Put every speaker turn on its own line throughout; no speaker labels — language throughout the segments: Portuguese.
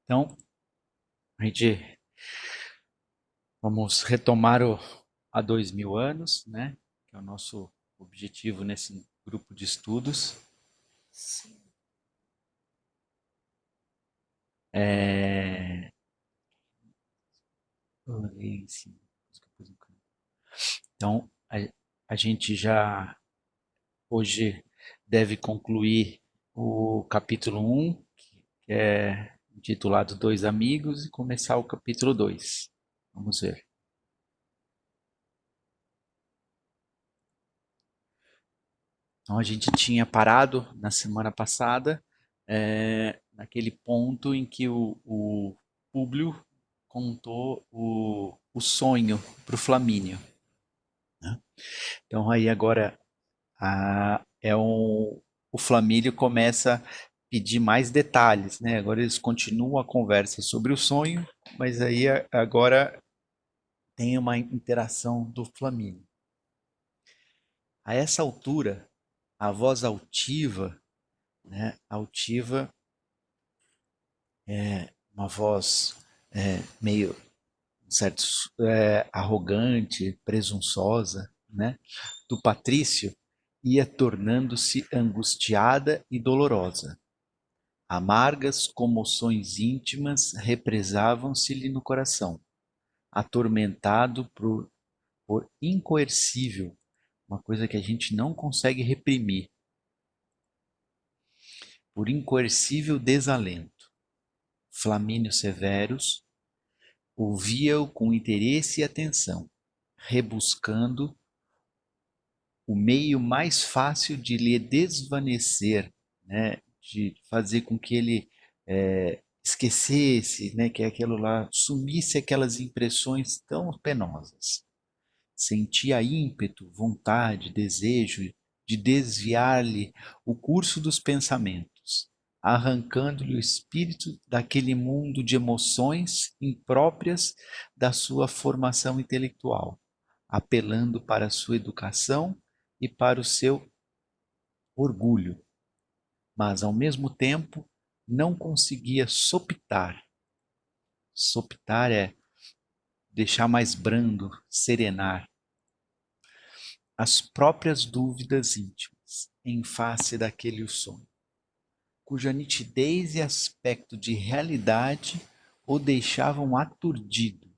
Então, a gente vamos retomar há 2000 anos, né? Que é o nosso objetivo nesse grupo de estudos. É... Então, a gente já hoje deve concluir o capítulo 1, que é intitulado Dois Amigos, e começar o capítulo 2. Vamos ver. Então, a gente tinha parado na semana passada, naquele ponto em que o Públio contou o sonho para o Flamínio, né? Então, aí agora o Flamínio começa a pedir mais detalhes, né? Agora eles continuam a conversa sobre o sonho, mas aí agora tem uma interação do Flamínio. A essa altura, a voz altiva, né? Altiva uma voz meio certo, arrogante, presunçosa, né, do Patrício, ia tornando-se angustiada e dolorosa. Amargas comoções íntimas represavam-se-lhe no coração, atormentado por incoercível, uma coisa que a gente não consegue reprimir, por incoercível desalento. Flamínio Severus ouvia-o com interesse e atenção, rebuscando o meio mais fácil de lhe desvanecer, né, de fazer com que ele esquecesse, né, que aquilo lá sumisse aquelas impressões tão penosas. Sentia ímpeto, vontade, desejo de desviar-lhe o curso dos pensamentos, arrancando-lhe o espírito daquele mundo de emoções impróprias da sua formação intelectual, apelando para a sua educação e para o seu orgulho, mas ao mesmo tempo não conseguia sopitar. Sopitar é deixar mais brando, serenar as próprias dúvidas íntimas em face daquele sonho, cuja nitidez e aspecto de realidade o deixavam aturdido.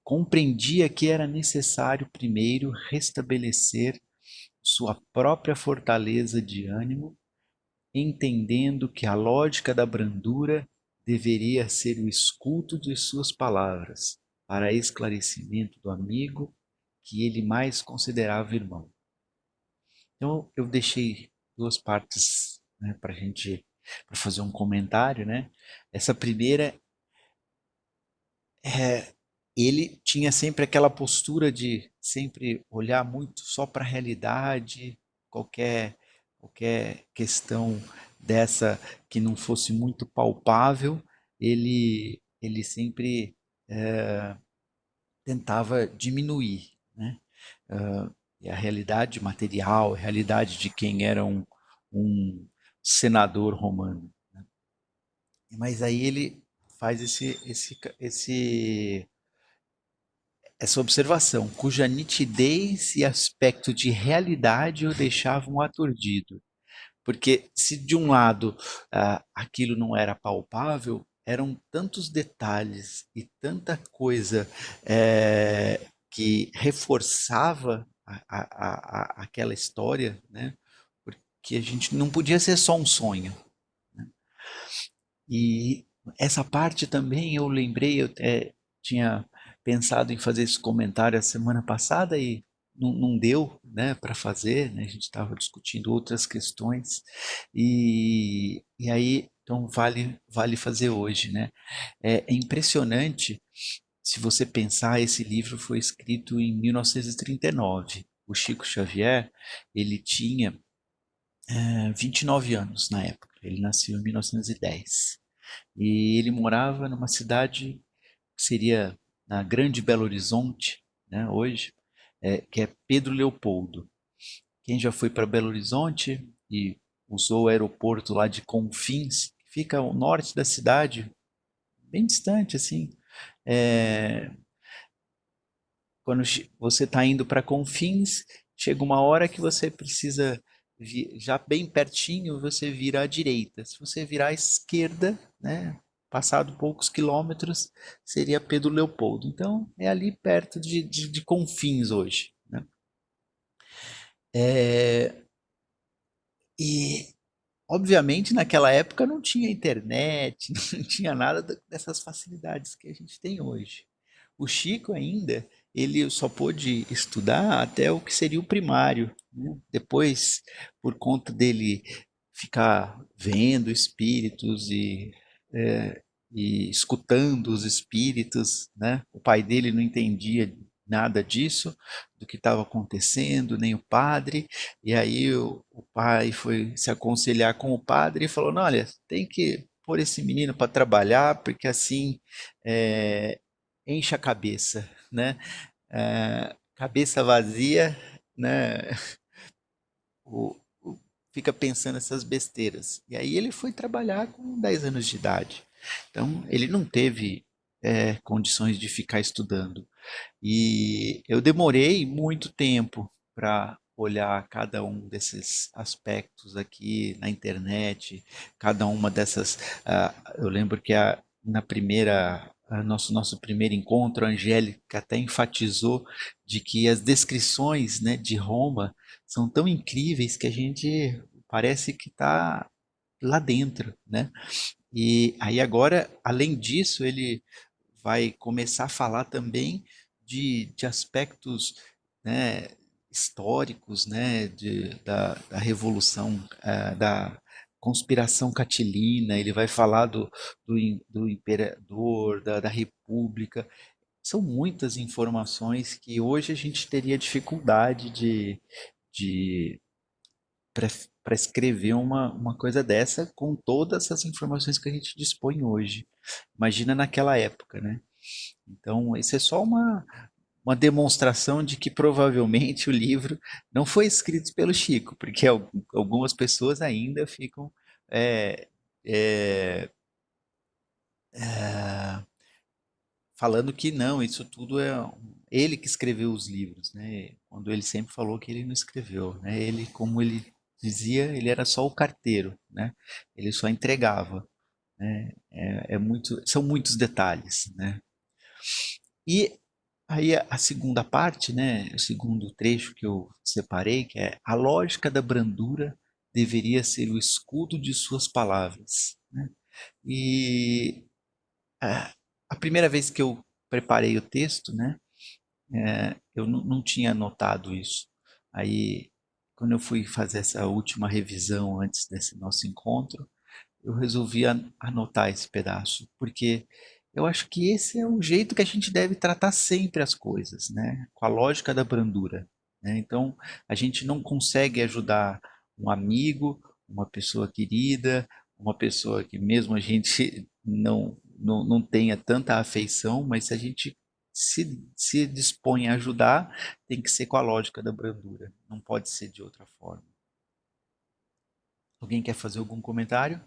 Compreendia que era necessário primeiro restabelecer sua própria fortaleza de ânimo, entendendo que a lógica da brandura deveria ser o escuto de suas palavras, para esclarecimento do amigo que ele mais considerava irmão. Então eu deixei duas partes, né, para fazer um comentário, né? Essa primeira é ele tinha sempre aquela postura de sempre olhar muito só para a realidade, qualquer questão dessa que não fosse muito palpável, ele sempre tentava diminuir, né? E a realidade material, a realidade de quem era um senador romano. Mas aí ele faz essa observação, cuja nitidez e aspecto de realidade o deixavam aturdido. Porque se de um lado aquilo não era palpável, eram tantos detalhes e tanta coisa que reforçava aquela história, né? Porque a gente não podia ser só um sonho. Né? E essa parte também eu lembrei, eu tinha pensado em fazer esse comentário a semana passada e não deu, né, para fazer, né? A gente estava discutindo outras questões e aí então vale fazer hoje, né? É impressionante se você pensar, esse livro foi escrito em 1939. O Chico Xavier, ele tinha 29 anos na época. Ele nasceu em 1910. E ele morava numa cidade que seria na Grande Belo Horizonte, né, hoje, que é Pedro Leopoldo. Quem já foi para Belo Horizonte e usou o aeroporto lá de Confins, que fica ao norte da cidade, bem distante, assim. É, quando você está indo para Confins, chega uma hora que você precisa, já bem pertinho, você vira à direita. Se você virar à esquerda, né, passado poucos quilômetros, seria Pedro Leopoldo. Então, é ali perto de Confins hoje, né? É, e, obviamente, naquela época não tinha internet, não tinha nada dessas facilidades que a gente tem hoje. O Chico ainda, ele só pôde estudar até o que seria o primário, né? Depois, por conta dele ficar vendo espíritos e escutando os espíritos, né? O pai dele não entendia nada disso, do que estava acontecendo, nem o padre, e aí o pai foi se aconselhar com o padre e falou, não, olha, tem que pôr esse menino para trabalhar, porque assim é, enche a cabeça, né? Cabeça vazia, né? O, o- fica pensando essas besteiras. E aí ele foi trabalhar com 10 anos de idade. Então ele não teve condições de ficar estudando. E eu demorei muito tempo para olhar cada um desses aspectos aqui na internet, cada uma dessas. Eu lembro que na primeira. Nosso primeiro encontro, a Angélica até enfatizou de que as descrições, né, de Roma são tão incríveis que a gente parece que está lá dentro, né? E aí agora, além disso, ele vai começar a falar também de aspectos, né, históricos, né, da Revolução, da conspiração catilina, ele vai falar do imperador, da República. São muitas informações que hoje a gente teria dificuldade de para escrever uma coisa dessa com todas as informações que a gente dispõe hoje. Imagina naquela época, né? Então, isso é só uma demonstração de que provavelmente o livro não foi escrito pelo Chico, porque algumas pessoas ainda ficam é, é, falando que não, isso tudo é ele que escreveu os livros, né? Quando ele sempre falou que ele não escreveu, né? Ele, como ele dizia, ele era só o carteiro, né? Ele só entregava, né? São muitos detalhes, né? E aí a segunda parte, né, o segundo trecho que eu separei, que é a lógica da brandura deveria ser o escudo de suas palavras, né? E a, a primeira vez que eu preparei o texto, né, eu não tinha notado isso. Aí, quando eu fui fazer essa última revisão antes desse nosso encontro, eu resolvi anotar esse pedaço, porque eu acho que esse é o jeito que a gente deve tratar sempre as coisas, né? Com a lógica da brandura, né? Então, a gente não consegue ajudar um amigo, uma pessoa querida, uma pessoa que mesmo a gente não tenha tanta afeição, mas se a gente se dispõe a ajudar, tem que ser com a lógica da brandura, não pode ser de outra forma. Alguém quer fazer algum comentário?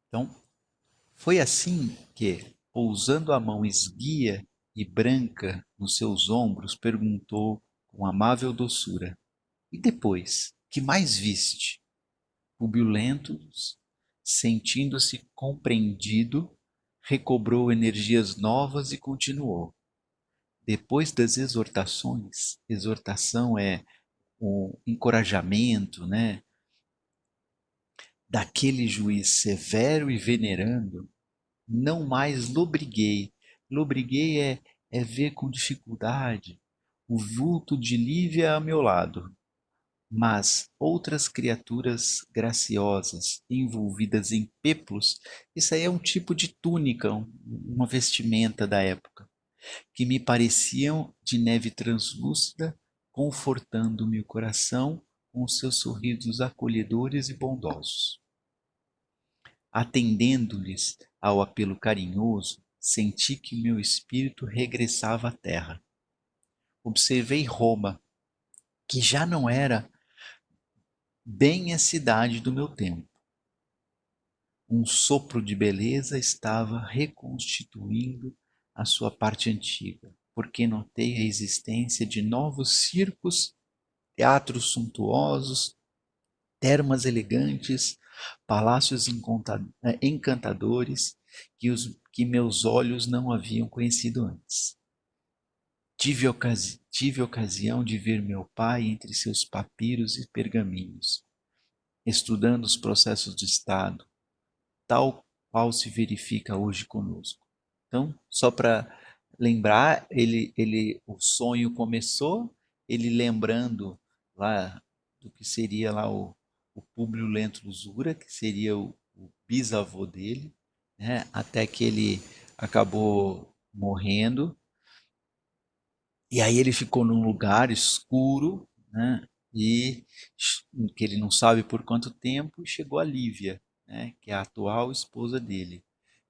Então, foi assim que, pousando a mão esguia e branca nos seus ombros, perguntou com amável doçura: E depois, que mais viste? Rubio Lentulus, sentindo-se compreendido, recobrou energias novas e continuou. Depois das exortações, exortação é o encorajamento, né, daquele juiz severo e venerando, não mais lobriguei. Lobriguei é ver com dificuldade o vulto de Lívia a meu lado, mas outras criaturas graciosas, envolvidas em peplos, isso aí é um tipo de túnica, uma vestimenta da época, que me pareciam de neve translúcida, confortando meu coração com seus sorrisos acolhedores e bondosos. Atendendo-lhes ao apelo carinhoso, senti que meu espírito regressava à terra. Observei Roma, que já não era bem a cidade do meu tempo. Um sopro de beleza estava reconstituindo a sua parte antiga, porque notei a existência de novos circos, teatros suntuosos, termas elegantes, palácios encantadores que meus olhos não haviam conhecido antes. Tive ocasião de ver meu pai entre seus papiros e pergaminhos, estudando os processos do Estado, tal qual se verifica hoje conosco. Então, só para lembrar, o sonho começou, ele lembrando lá do que seria lá o Públio Lento Usura, que seria o bisavô dele, né? Até que ele acabou morrendo, e aí ele ficou num lugar escuro, né? E que ele não sabe por quanto tempo, e chegou a Lívia, né? Que é a atual esposa dele,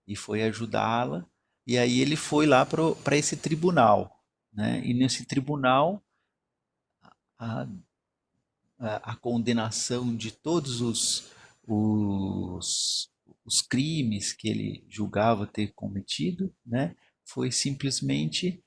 e foi ajudá-la. E aí ele foi lá para esse tribunal, né? E nesse tribunal a, a condenação de todos os, os crimes que ele julgava ter cometido, né? Foi simplesmente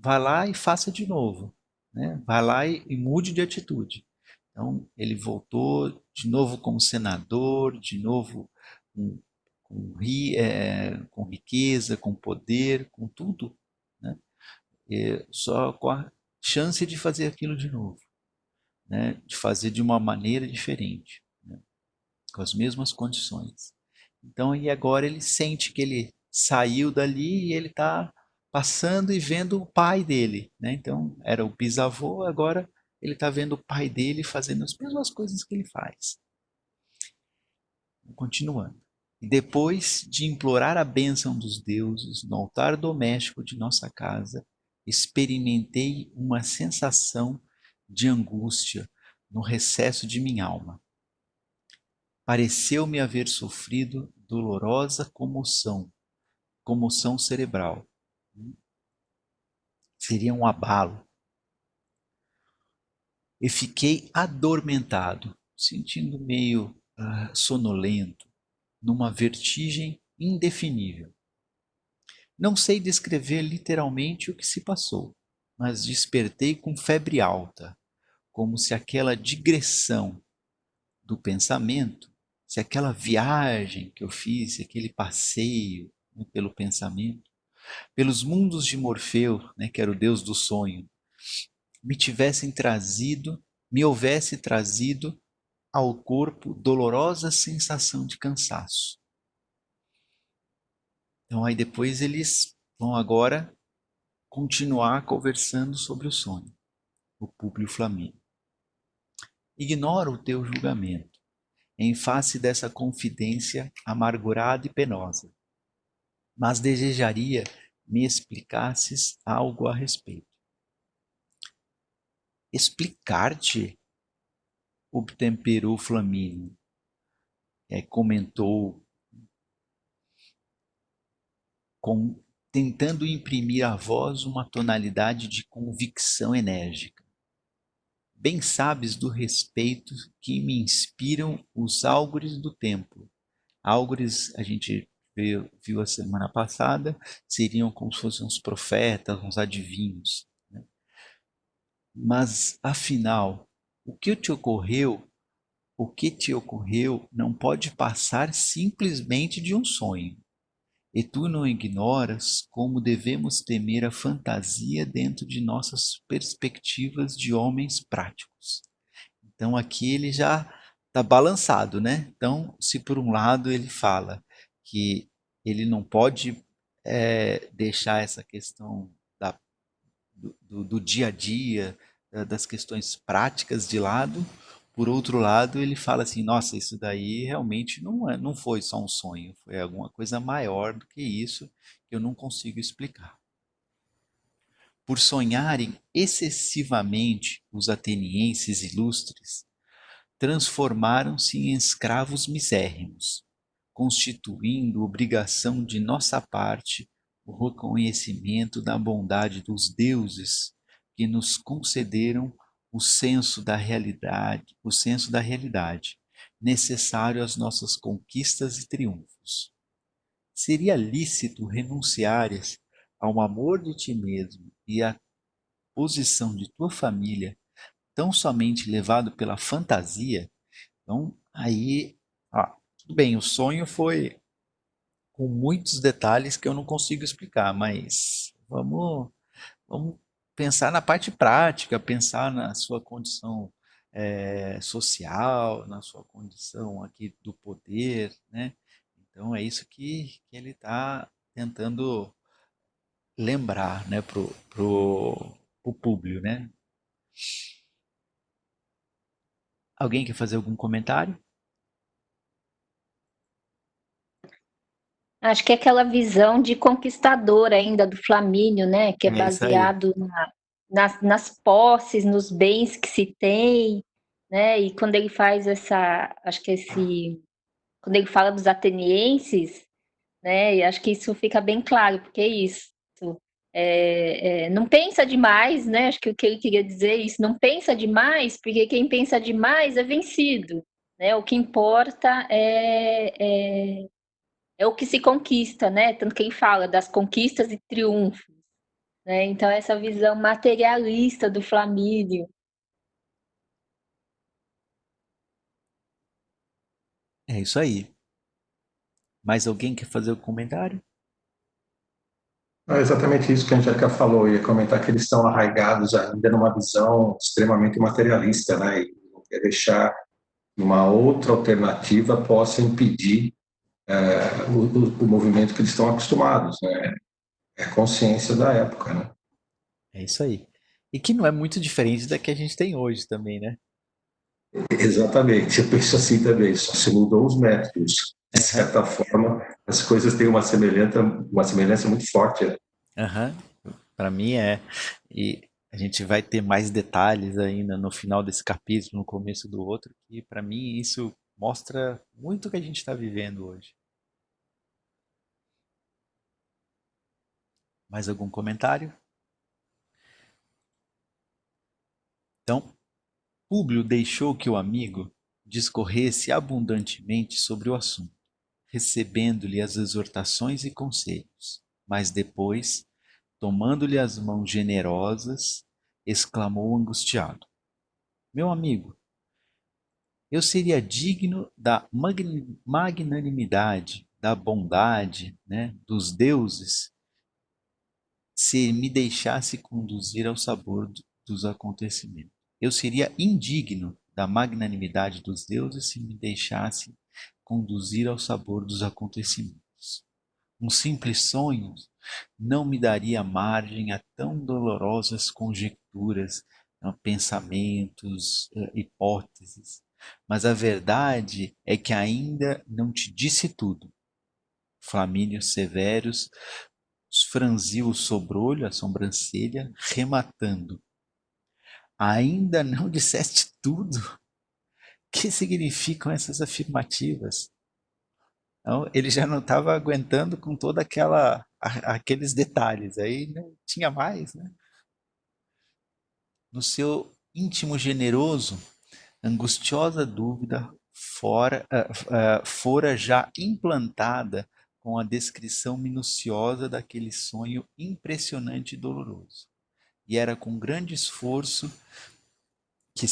vá lá e faça de novo, né? Vá lá e mude de atitude. Então ele voltou de novo como senador, de novo com, com riqueza, com poder, com tudo, né? Só com a chance de fazer aquilo de novo, né? De fazer de uma maneira diferente, né? Com as mesmas condições. Então, e agora ele sente que ele saiu dali e ele está passando e vendo o pai dele, né? Então, era o bisavô, agora ele está vendo o pai dele fazendo as mesmas coisas que ele faz. Continuando. E depois de implorar a bênção dos deuses no altar doméstico de nossa casa, experimentei uma sensação de angústia no recesso de minha alma. Pareceu-me haver sofrido dolorosa comoção cerebral. Seria um abalo. E fiquei adormentado, sentindo meio sonolento, numa vertigem indefinível. Não sei descrever literalmente o que se passou, mas despertei com febre alta, como se aquela digressão do pensamento, se aquela viagem que eu fiz, aquele passeio, né, pelo pensamento, pelos mundos de Morfeu, né, que era o deus do sonho, me tivessem trazido, me houvesse trazido ao corpo dolorosa sensação de cansaço. Então aí depois eles vão agora continuar conversando sobre o sonho, o Públio Flamínio. Ignoro o teu julgamento, em face dessa confidência amargurada e penosa, mas desejaria me explicasses algo a respeito. Explicar-te, obtemperou Flamínio, comentou, tentando imprimir à voz uma tonalidade de convicção enérgica. Bem sabes do respeito que me inspiram os álgures do templo. Álgures, a gente viu a semana passada, seriam como se fossem uns profetas, uns adivinhos, né? Mas, afinal, o que te ocorreu não pode passar simplesmente de um sonho. E tu não ignoras como devemos temer a fantasia dentro de nossas perspectivas de homens práticos. Então aqui ele já está balançado, né? Então, se por um lado ele fala que ele não pode deixar essa questão do dia a dia, das questões práticas de lado, por outro lado ele fala assim, nossa, isso daí realmente não foi só um sonho, foi alguma coisa maior do que isso que eu não consigo explicar. Por sonharem excessivamente os atenienses ilustres, transformaram-se em escravos misérrimos, constituindo obrigação de nossa parte o reconhecimento da bondade dos deuses que nos concederam o senso da realidade, necessário às nossas conquistas e triunfos. Seria lícito renunciares ao amor de ti mesmo e à posição de tua família, tão somente levado pela fantasia? Então, aí, tudo bem, o sonho foi com muitos detalhes que eu não consigo explicar, mas vamos pensar na parte prática, pensar na sua condição social, na sua condição aqui do poder, né? Então é isso que ele está tentando lembrar, né, pro público, né? Alguém quer fazer algum comentário?
Acho que é aquela visão de conquistador ainda do Flamínio, né? Que é
É isso aí.
baseado nas posses, nos bens que se tem, né? E quando ele faz acho que quando ele fala dos atenienses, né? E acho que isso fica bem claro, porque é isso. Não pensa demais, né? Acho que o que ele queria dizer é isso, não pensa demais, porque quem pensa demais é vencido, né? O que importa é o que se conquista, né? Tanto que ele fala das conquistas e triunfos, né? Então, essa visão materialista do Flamínio.
É isso aí. Mais alguém quer fazer algum comentário?
É exatamente isso que a Angélica falou. Eu ia comentar que eles estão arraigados ainda numa visão extremamente materialista, né? E não quer deixar uma outra alternativa possa impedir o movimento que eles estão acostumados, né? É a consciência da época, né?
É isso aí. E que não é muito diferente da que a gente tem hoje também, né?
Exatamente, eu penso assim também, só se mudou os métodos. De
Aham,
certa forma, as coisas têm uma semelhança muito forte, né?
aham. Para mim é. E a gente vai ter mais detalhes ainda no final desse capítulo, no começo do outro, e para mim isso mostra muito o que a gente está vivendo hoje. Mais algum comentário? Então, Públio deixou que o amigo discorresse abundantemente sobre o assunto, recebendo-lhe as exortações e conselhos, mas depois, tomando-lhe as mãos generosas, exclamou angustiado: Meu amigo, eu seria digno da magnanimidade, da bondade, né, dos deuses, se me deixasse conduzir ao sabor dos acontecimentos. Eu seria indigno da magnanimidade dos deuses se me deixasse conduzir ao sabor dos acontecimentos. Um simples sonho não me daria margem a tão dolorosas conjecturas, pensamentos, hipóteses. Mas a verdade é que ainda não te disse tudo. Flamínio Severus franziu o sobrolho, a sobrancelha, rematando. Ainda não disseste tudo? O que significam essas afirmativas? Então, ele já não estava aguentando com toda aqueles detalhes. Aí não tinha mais, né? No seu íntimo generoso, angustiosa dúvida fora já implantada com a descrição minuciosa daquele sonho impressionante e doloroso. E era com grande esforço que,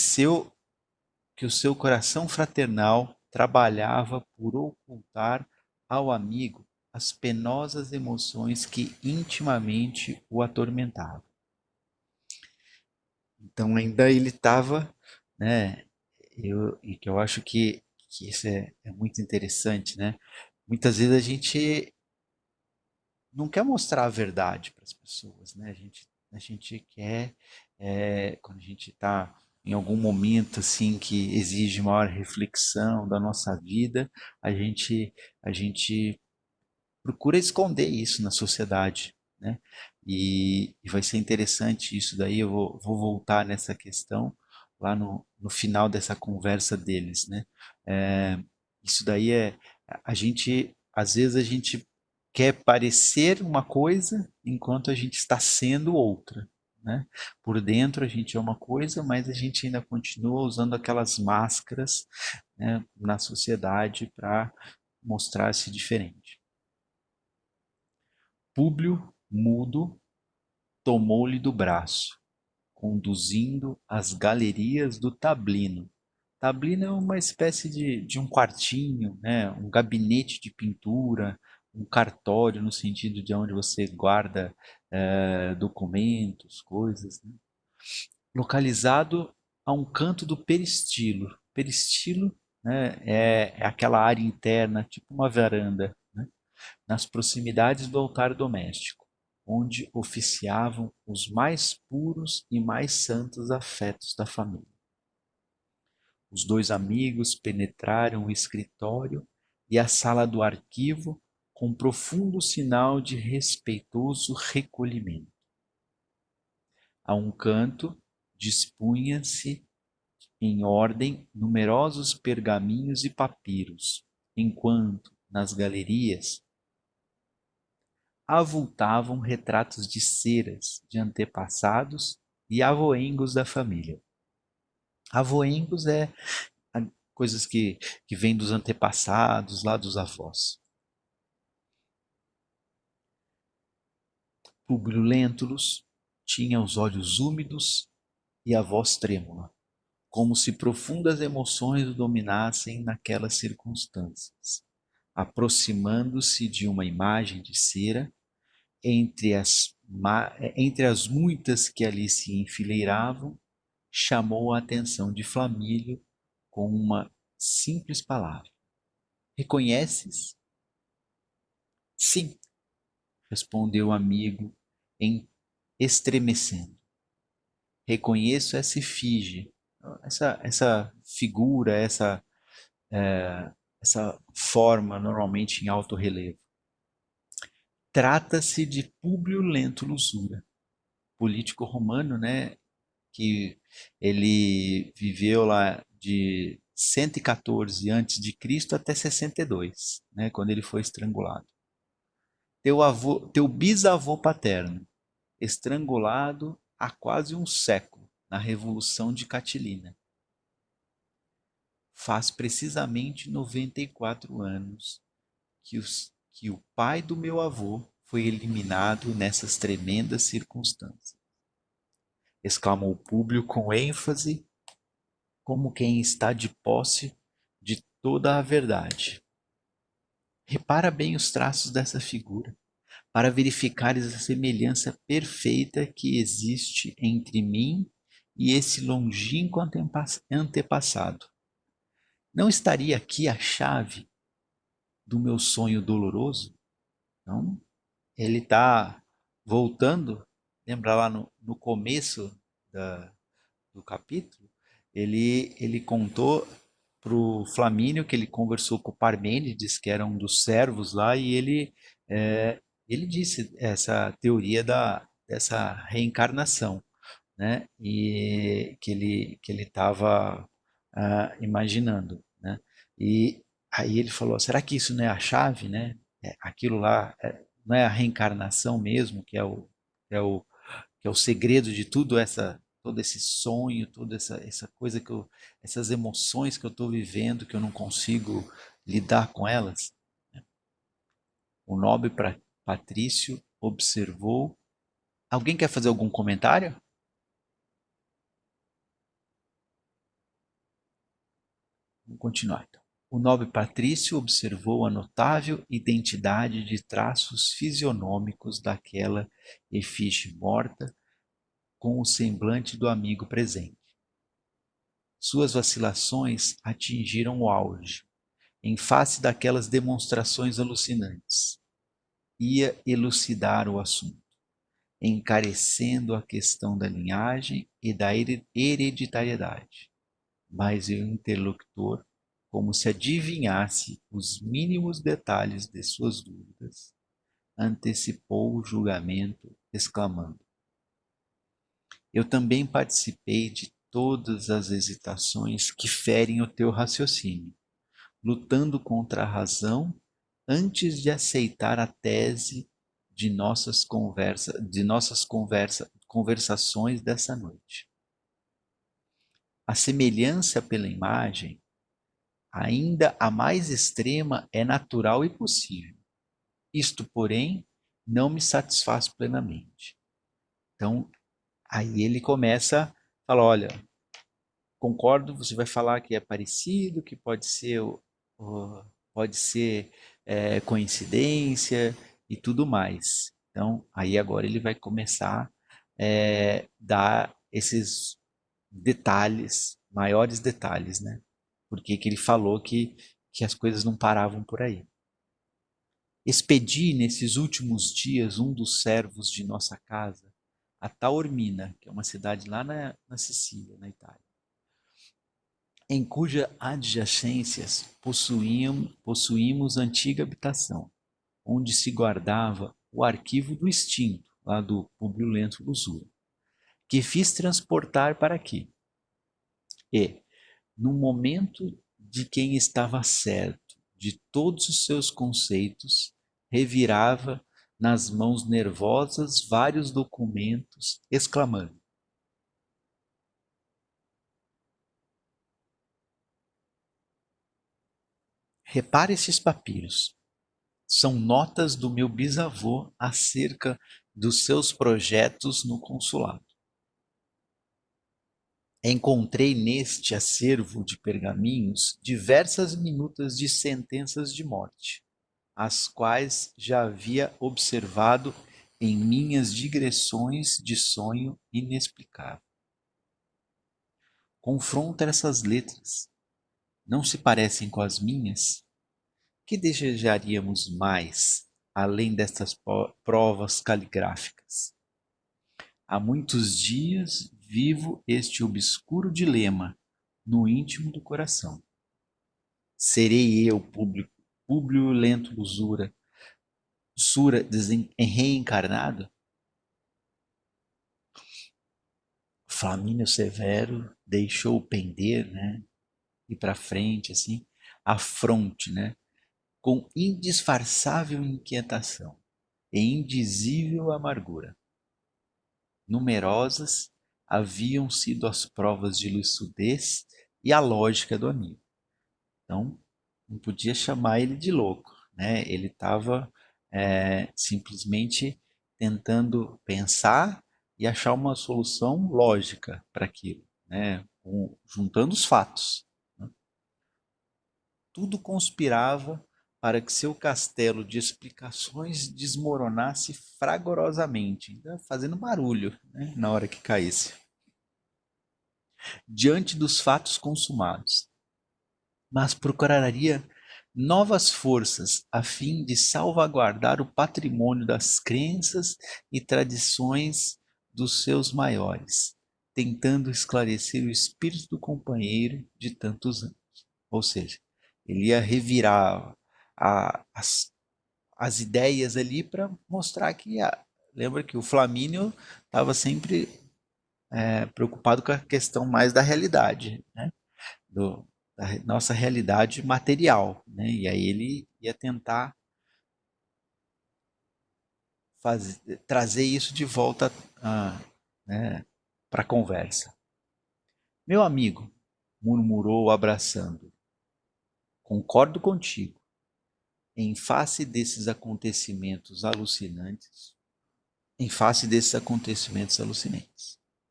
que o seu coração fraternal trabalhava por ocultar ao amigo as penosas emoções que intimamente o atormentavam. Então ainda ele estava, né? E que eu acho que isso é muito interessante, né? Muitas vezes a gente não quer mostrar a verdade para as pessoas, né? A gente quer, quando a gente está em algum momento assim que exige maior reflexão da nossa vida, a gente procura esconder isso na sociedade, né? E vai ser interessante isso daí. Vou voltar nessa questão lá no final dessa conversa deles, né? É, isso daí a gente às vezes a gente quer parecer uma coisa enquanto a gente está sendo outra, né? Por dentro a gente é uma coisa, mas a gente ainda continua usando aquelas máscaras, né, na sociedade para mostrar-se diferente. Públio, mudo, tomou-lhe do braço, conduzindo às galerias do Tablino. Tablino é uma espécie de um quartinho, né? Um gabinete de pintura, um cartório no sentido de onde você guarda documentos, coisas, né? Localizado a um canto do peristilo. Peristilo, né, é aquela área interna, tipo uma varanda, né? Nas proximidades do altar doméstico, onde oficiavam os mais puros e mais santos afetos da família. Os dois amigos penetraram o escritório e a sala do arquivo com profundo sinal de respeitoso recolhimento. A um canto dispunha-se em ordem numerosos pergaminhos e papiros, enquanto, nas galerias, avultavam retratos de ceras de antepassados e avoengos da família. Avoengos é coisas que vêm dos antepassados, lá dos avós. Públio Lentulus tinha os olhos úmidos e a voz trêmula, como se profundas emoções o dominassem naquelas circunstâncias. Aproximando-se de uma imagem de cera, entre as muitas que ali se enfileiravam, chamou a atenção de Flamílio com uma simples palavra. Reconheces? Sim, respondeu o amigo, estremecendo. Reconheço essa efígie, essa figura, essa forma, normalmente em alto relevo. Trata-se de Públio Lentulus Sura, político romano, né, que ele viveu lá de 114 a.C. até 62, né, quando ele foi estrangulado. Teu bisavô paterno, estrangulado há quase um século, na Revolução de Catilina. Faz precisamente 94 anos que o pai do meu avô foi eliminado nessas tremendas circunstâncias. Exclamou Públio com ênfase, como quem está de posse de toda a verdade. Repara bem os traços dessa figura, para verificares a semelhança perfeita que existe entre mim e esse longínquo antepassado. Não estaria aqui a chave do meu sonho doloroso? Então, ele está voltando, lembra lá no começo do capítulo, ele contou para o Flamínio que ele conversou com o Parmênides, que era um dos servos lá, e ele disse essa teoria dessa reencarnação, né? E que ele estava imaginando, né? E aí ele falou: será que isso não é a chave, né? Aquilo lá não é a reencarnação mesmo, que é o, que é o segredo de todo esse sonho, toda essa coisa essas emoções que eu estou vivendo, que eu não consigo lidar com elas? O nobre patrício observou. Alguém quer fazer algum comentário? Vamos continuar então. O nobre patrício observou a notável identidade de traços fisionômicos daquela efígie morta com o semblante do amigo presente. Suas vacilações atingiram o auge, em face daquelas demonstrações alucinantes. Ia elucidar o assunto, encarecendo a questão da linhagem e da hereditariedade. Mas o interlocutor, como se adivinhasse os mínimos detalhes de suas dúvidas, antecipou o julgamento, exclamando: eu também participei de todas as hesitações que ferem o teu raciocínio, lutando contra a razão antes de aceitar a tese de nossas conversações dessa noite. A semelhança pela imagem, ainda a mais extrema, é natural e possível. Isto, porém, não me satisfaz plenamente. Então, aí ele começa a falar, olha, concordo, você vai falar que é parecido, que pode ser coincidência e tudo mais. Então, aí agora ele vai começar a dar esses detalhes, maiores detalhes, né? Porque que ele falou que as coisas não paravam por aí. Expedi nesses últimos dias um dos servos de nossa casa a Taormina, que é uma cidade lá na Sicília, na Itália, em cuja adjacências possuímos antiga habitação, onde se guardava o arquivo do extinto, lá do Públio Lentulus Usura, que fiz transportar para aqui. E, no momento de quem estava certo de todos os seus conceitos, revirava nas mãos nervosas vários documentos, exclamando: repare esses papiros. São notas do meu bisavô acerca dos seus projetos no consulado. Encontrei neste acervo de pergaminhos diversas minutas de sentenças de morte, as quais já havia observado em minhas digressões de sonho inexplicável. Confronta essas letras. Não se parecem com as minhas? Que desejaríamos mais, além destas provas caligráficas? Há muitos dias vivo este obscuro dilema no íntimo do coração. Serei eu, Públio Lentulus Sura reencarnado? Flamínio Severo deixou pender, né, e para frente, assim, a fronte, né, com indisfarçável inquietação e indizível amargura. Numerosas haviam sido as provas de lucidez e a lógica do amigo. Então, não podia chamar ele de louco, né? Ele estava simplesmente tentando pensar e achar uma solução lógica para aquilo, né? Juntando os fatos, né? Tudo conspirava para que seu castelo de explicações desmoronasse fragorosamente, fazendo barulho, né, na hora que caísse, diante dos fatos consumados. Mas procuraria novas forças a fim de salvaguardar o patrimônio das crenças e tradições dos seus maiores, tentando esclarecer o espírito do companheiro de tantos anos. Ou seja, ele ia revirar as ideias ali para mostrar que lembra que o Flamínio estava sempre preocupado com a questão mais da realidade, né? Da nossa realidade material, né? E aí ele ia tentar trazer isso de volta, né, para a conversa. Meu amigo, murmurou abraçando, concordo contigo. Em face desses acontecimentos alucinantes,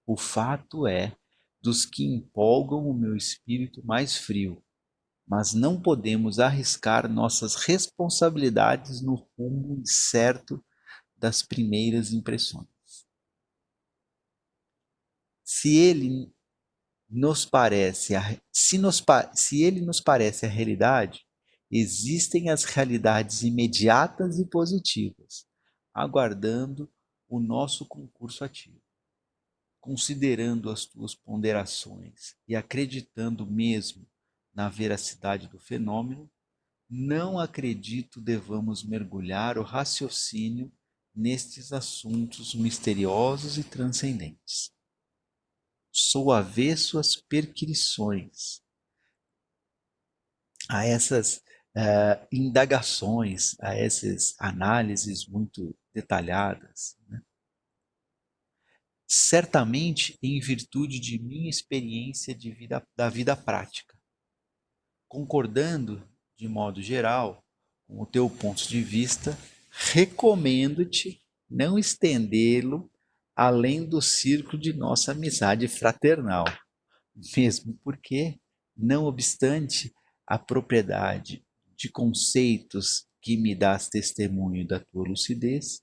o fato é dos que empolgam o meu espírito mais frio, mas não podemos arriscar nossas responsabilidades no rumo incerto das primeiras impressões. Se ele nos parece se ele nos parece a realidade, existem as realidades imediatas e positivas, aguardando o nosso concurso ativo. Considerando as tuas ponderações e acreditando mesmo na veracidade do fenômeno, não acredito devamos mergulhar o raciocínio nestes assuntos misteriosos e transcendentes. Sou avesso às perquisições, a essas indagações, a essas análises muito detalhadas, né? certamente em virtude de minha experiência da vida prática, concordando de modo geral com o teu ponto de vista, recomendo-te não estendê-lo além do círculo de nossa amizade fraternal, mesmo porque, não obstante a propriedade de conceitos que me dás testemunho da tua lucidez,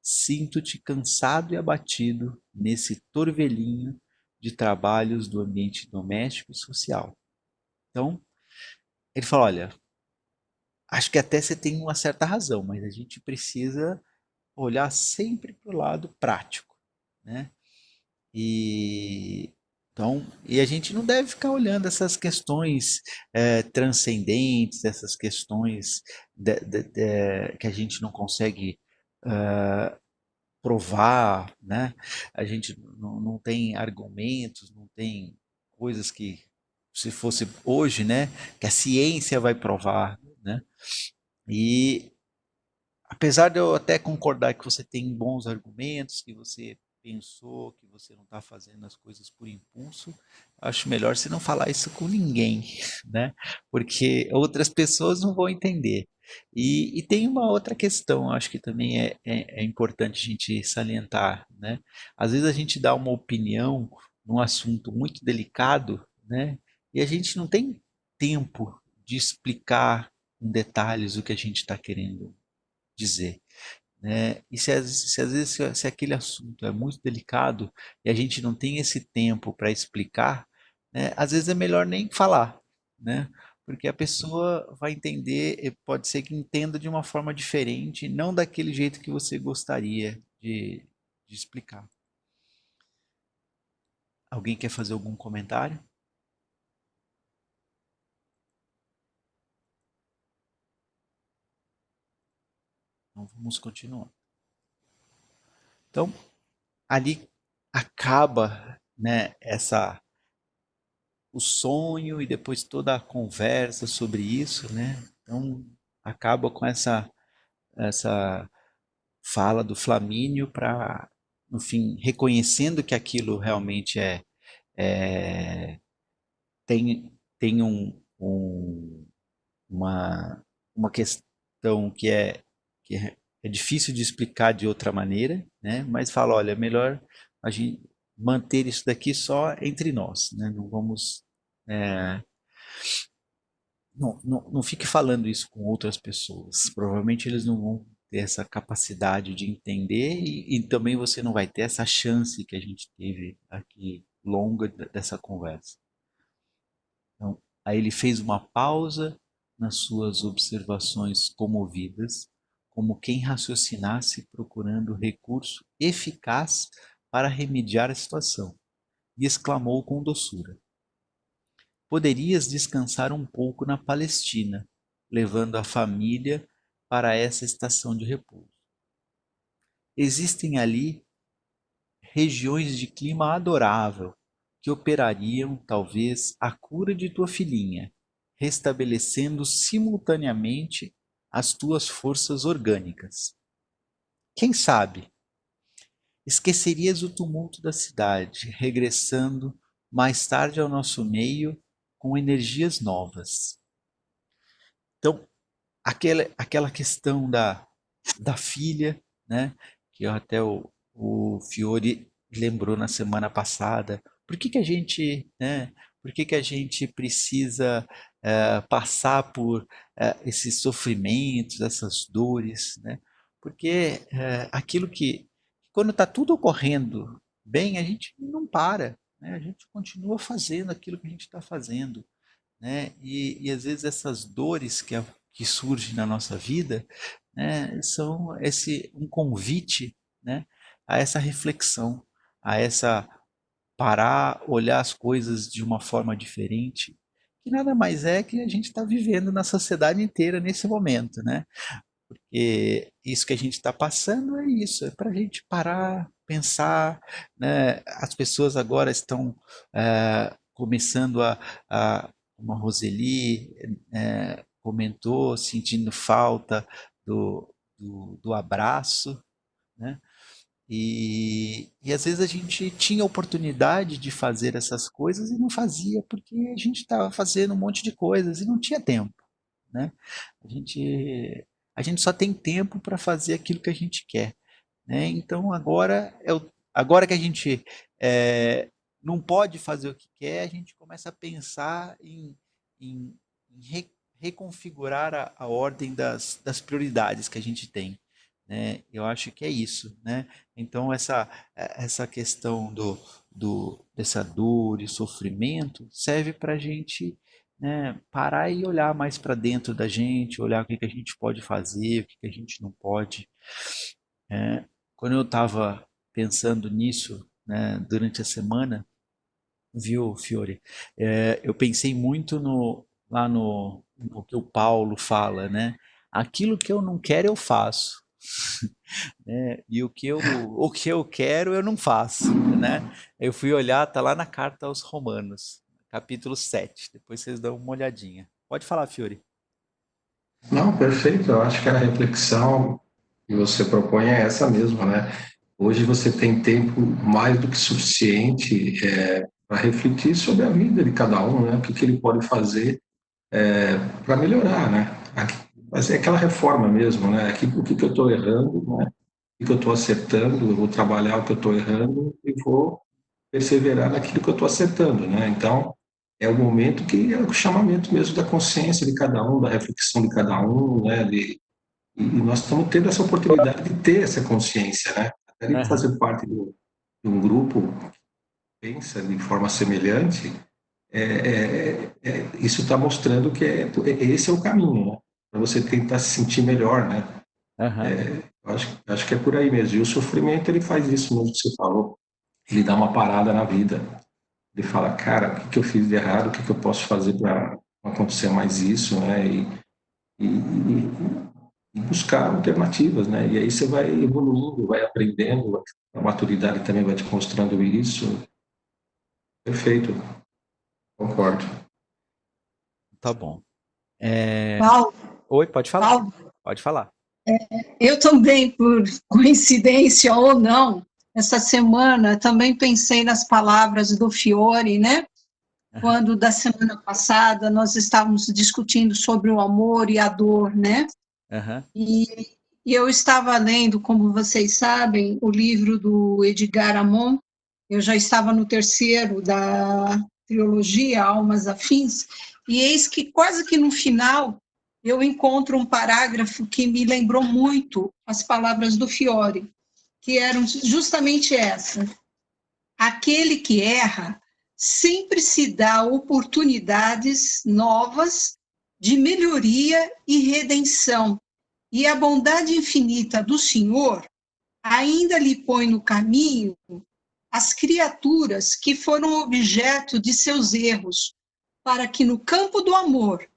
sinto-te cansado e abatido nesse torvelinho de trabalhos do ambiente doméstico e social. Então, ele fala, olha, acho que até você tem uma certa razão, mas a gente precisa olhar sempre para o lado prático, né? E então, e a gente não deve ficar olhando essas questões transcendentes, essas questões que a gente não consegue provar, né? A gente não tem argumentos, não tem coisas que, se fosse hoje, né, que a ciência vai provar, né? E apesar de eu até concordar que você tem bons argumentos, que você pensou, que você não está fazendo as coisas por impulso, acho melhor você não falar isso com ninguém, né? Porque outras pessoas não vão entender. E tem uma outra questão, acho que também é importante a gente salientar, né? Às vezes a gente dá uma opinião num assunto muito delicado, né? E a gente não tem tempo de explicar em detalhes o que a gente está querendo dizer, né? E se aquele assunto é muito delicado e a gente não tem esse tempo para explicar, né? Às vezes é melhor nem falar, né? Porque a pessoa vai entender, e pode ser que entenda de uma forma diferente, não daquele jeito que você gostaria de explicar. Alguém quer fazer algum comentário? Então vamos continuar. Então, ali acaba, né, o sonho e depois toda a conversa sobre isso, né? Então acaba com essa fala do Flamínio para, no fim, reconhecendo que aquilo realmente é tem uma, uma questão que é difícil de explicar de outra maneira, né? Mas fala, olha, é melhor a gente manter isso daqui só entre nós, né? Não vamos não fique falando isso com outras pessoas. Provavelmente eles não vão ter essa capacidade de entender e também você não vai ter essa chance que a gente teve aqui longa dessa conversa. Então, aí ele fez uma pausa nas suas observações comovidas, como quem raciocinasse procurando recurso eficaz para remediar a situação, e exclamou com doçura: poderias descansar um pouco na Palestina, levando a família para essa estação de repouso. Existem ali regiões de clima adorável que operariam, talvez, a cura de tua filhinha, restabelecendo simultaneamente as tuas forças orgânicas. Quem sabe, esquecerias o tumulto da cidade, regressando mais tarde ao nosso meio com energias novas. Então, aquela questão da filha, né, que até o Fiore lembrou na semana passada. Por que que a gente, né, por que que a gente precisa passar por esses sofrimentos, essas dores, né? Porque aquilo que quando está tudo ocorrendo bem, a gente não para, né? A gente continua fazendo aquilo que a gente está fazendo, né? E às vezes essas dores que surgem na nossa vida, né, são um convite, né, a essa reflexão, a essa parar, olhar as coisas de uma forma diferente, que nada mais é que a gente está vivendo na sociedade inteira nesse momento, né? Porque isso que a gente está passando é isso, é para a gente parar, pensar, né? As pessoas agora estão começando uma Roseli comentou, sentindo falta do abraço, né? E às vezes a gente tinha oportunidade de fazer essas coisas e não fazia porque a gente estava fazendo um monte de coisas e não tinha tempo, né? A gente, a gente só tem tempo para fazer aquilo que a gente quer, né? Então agora que a gente é, não pode fazer o que quer, a gente começa a pensar em reconfigurar a ordem das prioridades que a gente tem, né? Eu acho que é isso, né? Então essa questão dessa dor e sofrimento serve para a gente, né, parar e olhar mais para dentro da gente, olhar o que a gente pode fazer, o que a gente não pode. É, quando eu estava pensando nisso, né, durante a semana, viu, Fiore, eu pensei muito lá no que o Paulo fala, né? Aquilo que eu não quero, eu faço, né? E o que eu quero, eu não faço, né? Eu fui olhar, tá lá na carta aos Romanos, capítulo 7. Depois vocês dão uma olhadinha. Pode falar, Fiore.
Não, perfeito. Eu acho que a reflexão que você propõe é essa mesmo, né? Hoje você tem tempo mais do que suficiente para refletir sobre a vida de cada um, né? O que ele pode fazer para melhorar, né? Mas é aquela reforma mesmo, né? O que eu estou errando, né? O que eu estou acertando, eu vou trabalhar o que eu estou errando e vou perseverar naquilo que eu estou acertando, né? Então, é o momento que é o chamamento mesmo da consciência de cada um, da reflexão de cada um, né? E nós estamos tendo essa oportunidade de ter essa consciência, né? Até de
Aham,
fazer parte de um grupo que pensa de forma semelhante, isso está mostrando que esse é o caminho, né? Para você tentar se sentir melhor, né?
aham,
Acho que é por aí mesmo. E o sofrimento, ele faz isso mesmo que você falou. Ele dá uma parada na vida. Ele fala, cara, o que eu fiz de errado? O que eu posso fazer para não acontecer mais isso, né? E buscar alternativas, né? E aí você vai evoluindo, vai aprendendo, a maturidade também vai te mostrando isso. Perfeito, concordo.
tá bom.
Paulo,
Oi, pode falar.
Paulo,
Pode falar.
eu também, por coincidência ou não, essa semana também pensei nas palavras do Fiore, né?
Aham,
Quando da semana passada nós estávamos discutindo sobre o amor e a dor, né?
aham,
E, e eu estava lendo, como vocês sabem, o livro do Edgar Amon. Eu já estava no terceiro da trilogia Almas Afins, e eis que quase que no final eu encontro um parágrafo que me lembrou muito as palavras do Fiore, que eram justamente essas: aquele que erra sempre se dá oportunidades novas de melhoria e redenção, e a bondade infinita do Senhor ainda lhe põe no caminho as criaturas que foram objeto de seus erros, para que no campo do amor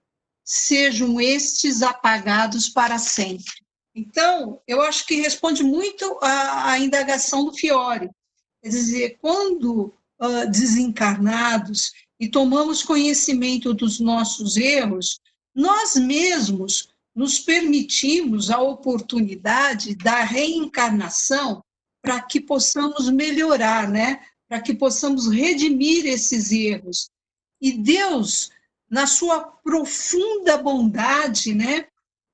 sejam estes apagados para sempre. Então, eu acho que responde muito à indagação do Fiore. Quer dizer, quando desencarnados e tomamos conhecimento dos nossos erros, nós mesmos nos permitimos a oportunidade da reencarnação para que possamos melhorar, né? Para que possamos redimir esses erros. E Deus, na sua profunda bondade, né?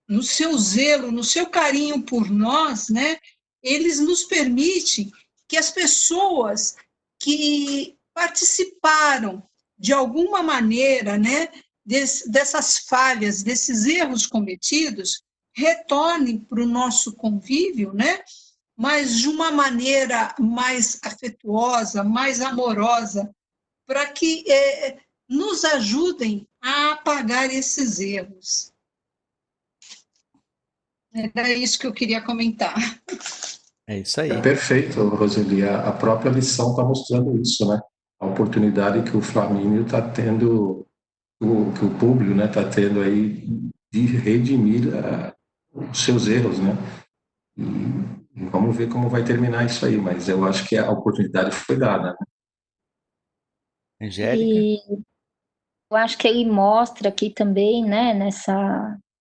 No seu zelo, no seu carinho por nós, né? Eles nos permitem que as pessoas que participaram de alguma maneira, né, dessas falhas, desses erros cometidos, retornem para o nosso convívio, né, mas de uma maneira mais afetuosa, mais amorosa, para que nos ajudem a apagar esses erros. Era isso que eu queria comentar.
é isso
É
aí.
perfeito, Roseli. A própria lição está mostrando isso, né? A oportunidade que o Flamínio está tendo, que o público, né, está tendo aí de redimir os seus erros, né? E vamos ver como vai terminar isso aí, mas eu acho que a oportunidade foi dada, né?
Angélica?
E eu acho que ele mostra aqui também, né,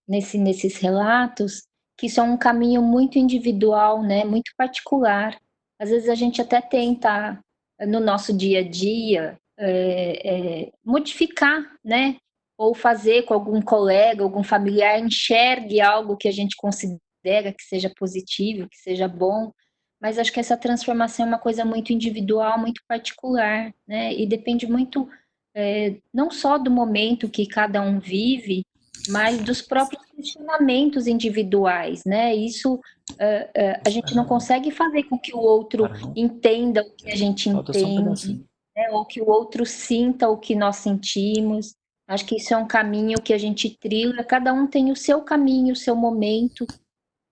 nesses relatos, que isso é um caminho muito individual, né, muito particular. às vezes a gente até tenta, no nosso dia a dia, modificar, né? Ou fazer com algum colega, algum familiar enxergue algo que a gente considera que seja positivo, que seja bom, mas acho que essa transformação é uma coisa muito individual, muito particular, né? E depende muito, não só do momento que cada um vive, mas dos próprios questionamentos individuais, né? Isso a gente não consegue fazer com que o outro
Para não.
entenda o que a gente
Falta só um
entende,
pedacinho.
né? Ou que o outro sinta o que nós sentimos. Acho que isso é um caminho que a gente trilha, cada um tem o seu caminho, o seu momento,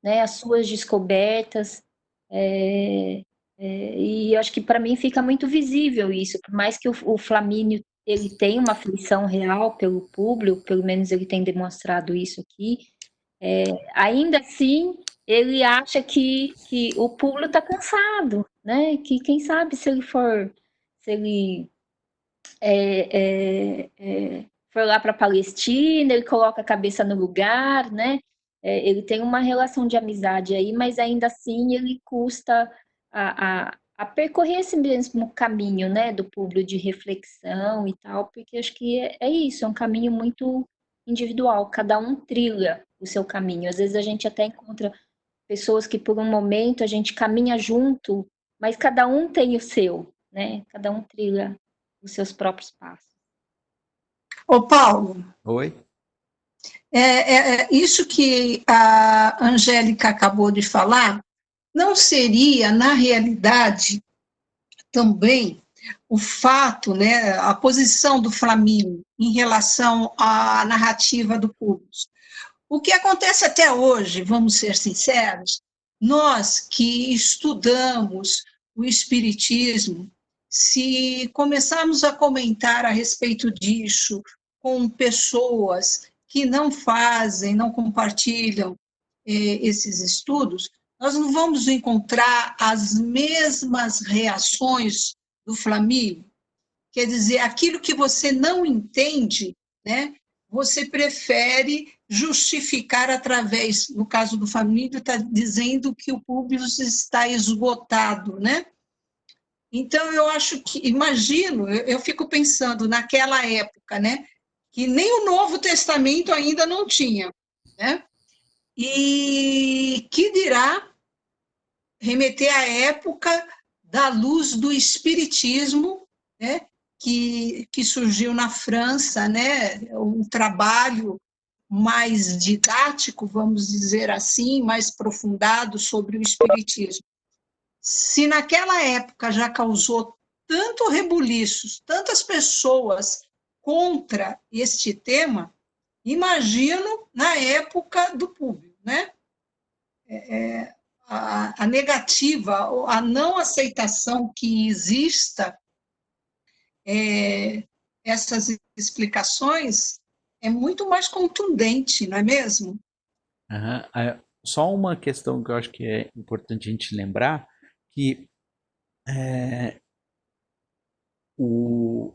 né? As suas descobertas. É, e acho que para mim fica muito visível isso, por mais que o Flamínio ele tenha uma aflição real pelo público, pelo menos ele tem demonstrado isso aqui, ainda assim ele acha que o público está cansado, né? Que quem sabe se ele foi lá para a Palestina, ele coloca a cabeça no lugar, né? Ele tem uma relação de amizade aí, mas ainda assim ele custa a percorrer esse mesmo caminho, né? Do público de reflexão e tal, porque acho que é isso, é um caminho muito individual, cada um trilha o seu caminho. Às vezes a gente até encontra pessoas que por um momento a gente caminha junto, mas cada um tem o seu, né? Cada um trilha os seus próprios passos.
Ô, Paulo,
Oi?
isso que a Angélica acabou de falar, não seria, na realidade, também o fato, né, a posição do Flamínio em relação à narrativa do público. O que acontece até hoje, vamos ser sinceros, nós que estudamos o Espiritismo, se começarmos a comentar a respeito disso com pessoas que não fazem, não compartilham esses estudos, nós não vamos encontrar as mesmas reações do Flamínio. Quer dizer, aquilo que você não entende, né, você prefere justificar através, no caso do Flamínio, está dizendo que o público está esgotado, né? Então, eu acho que, imagino, eu fico pensando naquela época, né, que nem o Novo Testamento ainda não tinha, né? E que dirá remeter à época da luz do espiritismo, né, que surgiu na França, né, um trabalho mais didático, vamos dizer assim, mais aprofundado sobre o espiritismo. Se naquela época já causou tanto rebuliços, tantas pessoas contra este tema, imagino na época do público, né? A negativa, a não aceitação que exista essas explicações é muito mais contundente, não é mesmo?
Aham. Só uma questão que eu acho que é importante a gente lembrar, que o,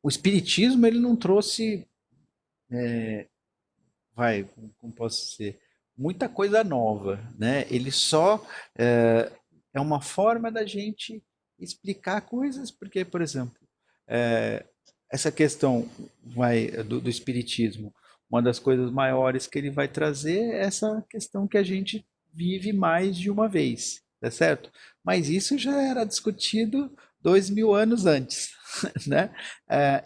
o espiritismo ele não trouxe, como posso dizer, muita coisa nova, né? Ele só é uma forma da gente explicar coisas, porque, por exemplo, essa questão do espiritismo, uma das coisas maiores que ele vai trazer é essa questão que a gente vive mais de uma vez, tá certo? Mas isso já era discutido 2000 anos antes, né?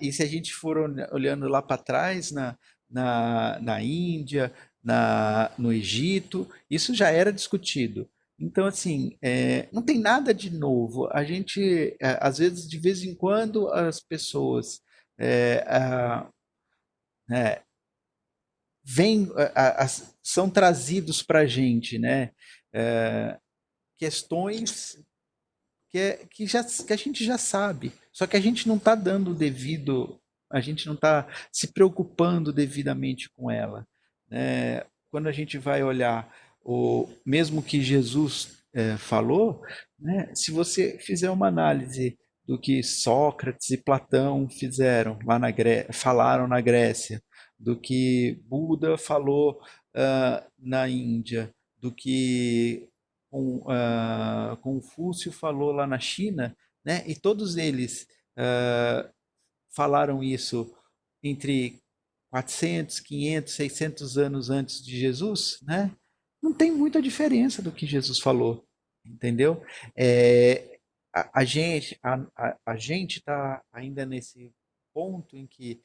E se a gente for olhando lá para trás, na Índia, no Egito, isso já era discutido. Então, assim, não tem nada de novo. A gente, às vezes, de vez em quando, as pessoas é, a- é, são trazidos para a gente, né? Questões que a gente já sabe, só que a gente não está dando o devido, a gente não está se preocupando devidamente com ela, né? Quando a gente vai olhar o mesmo que Jesus falou, né? Se você fizer uma análise do que Sócrates e Platão fizeram lá falaram na Grécia, do que Buda falou na Índia, do que Confúcio falou lá na China, né? E todos eles falaram isso entre 400, 500, 600 anos antes de Jesus, né? Não tem muita diferença do que Jesus falou, entendeu? A gente está ainda nesse ponto em que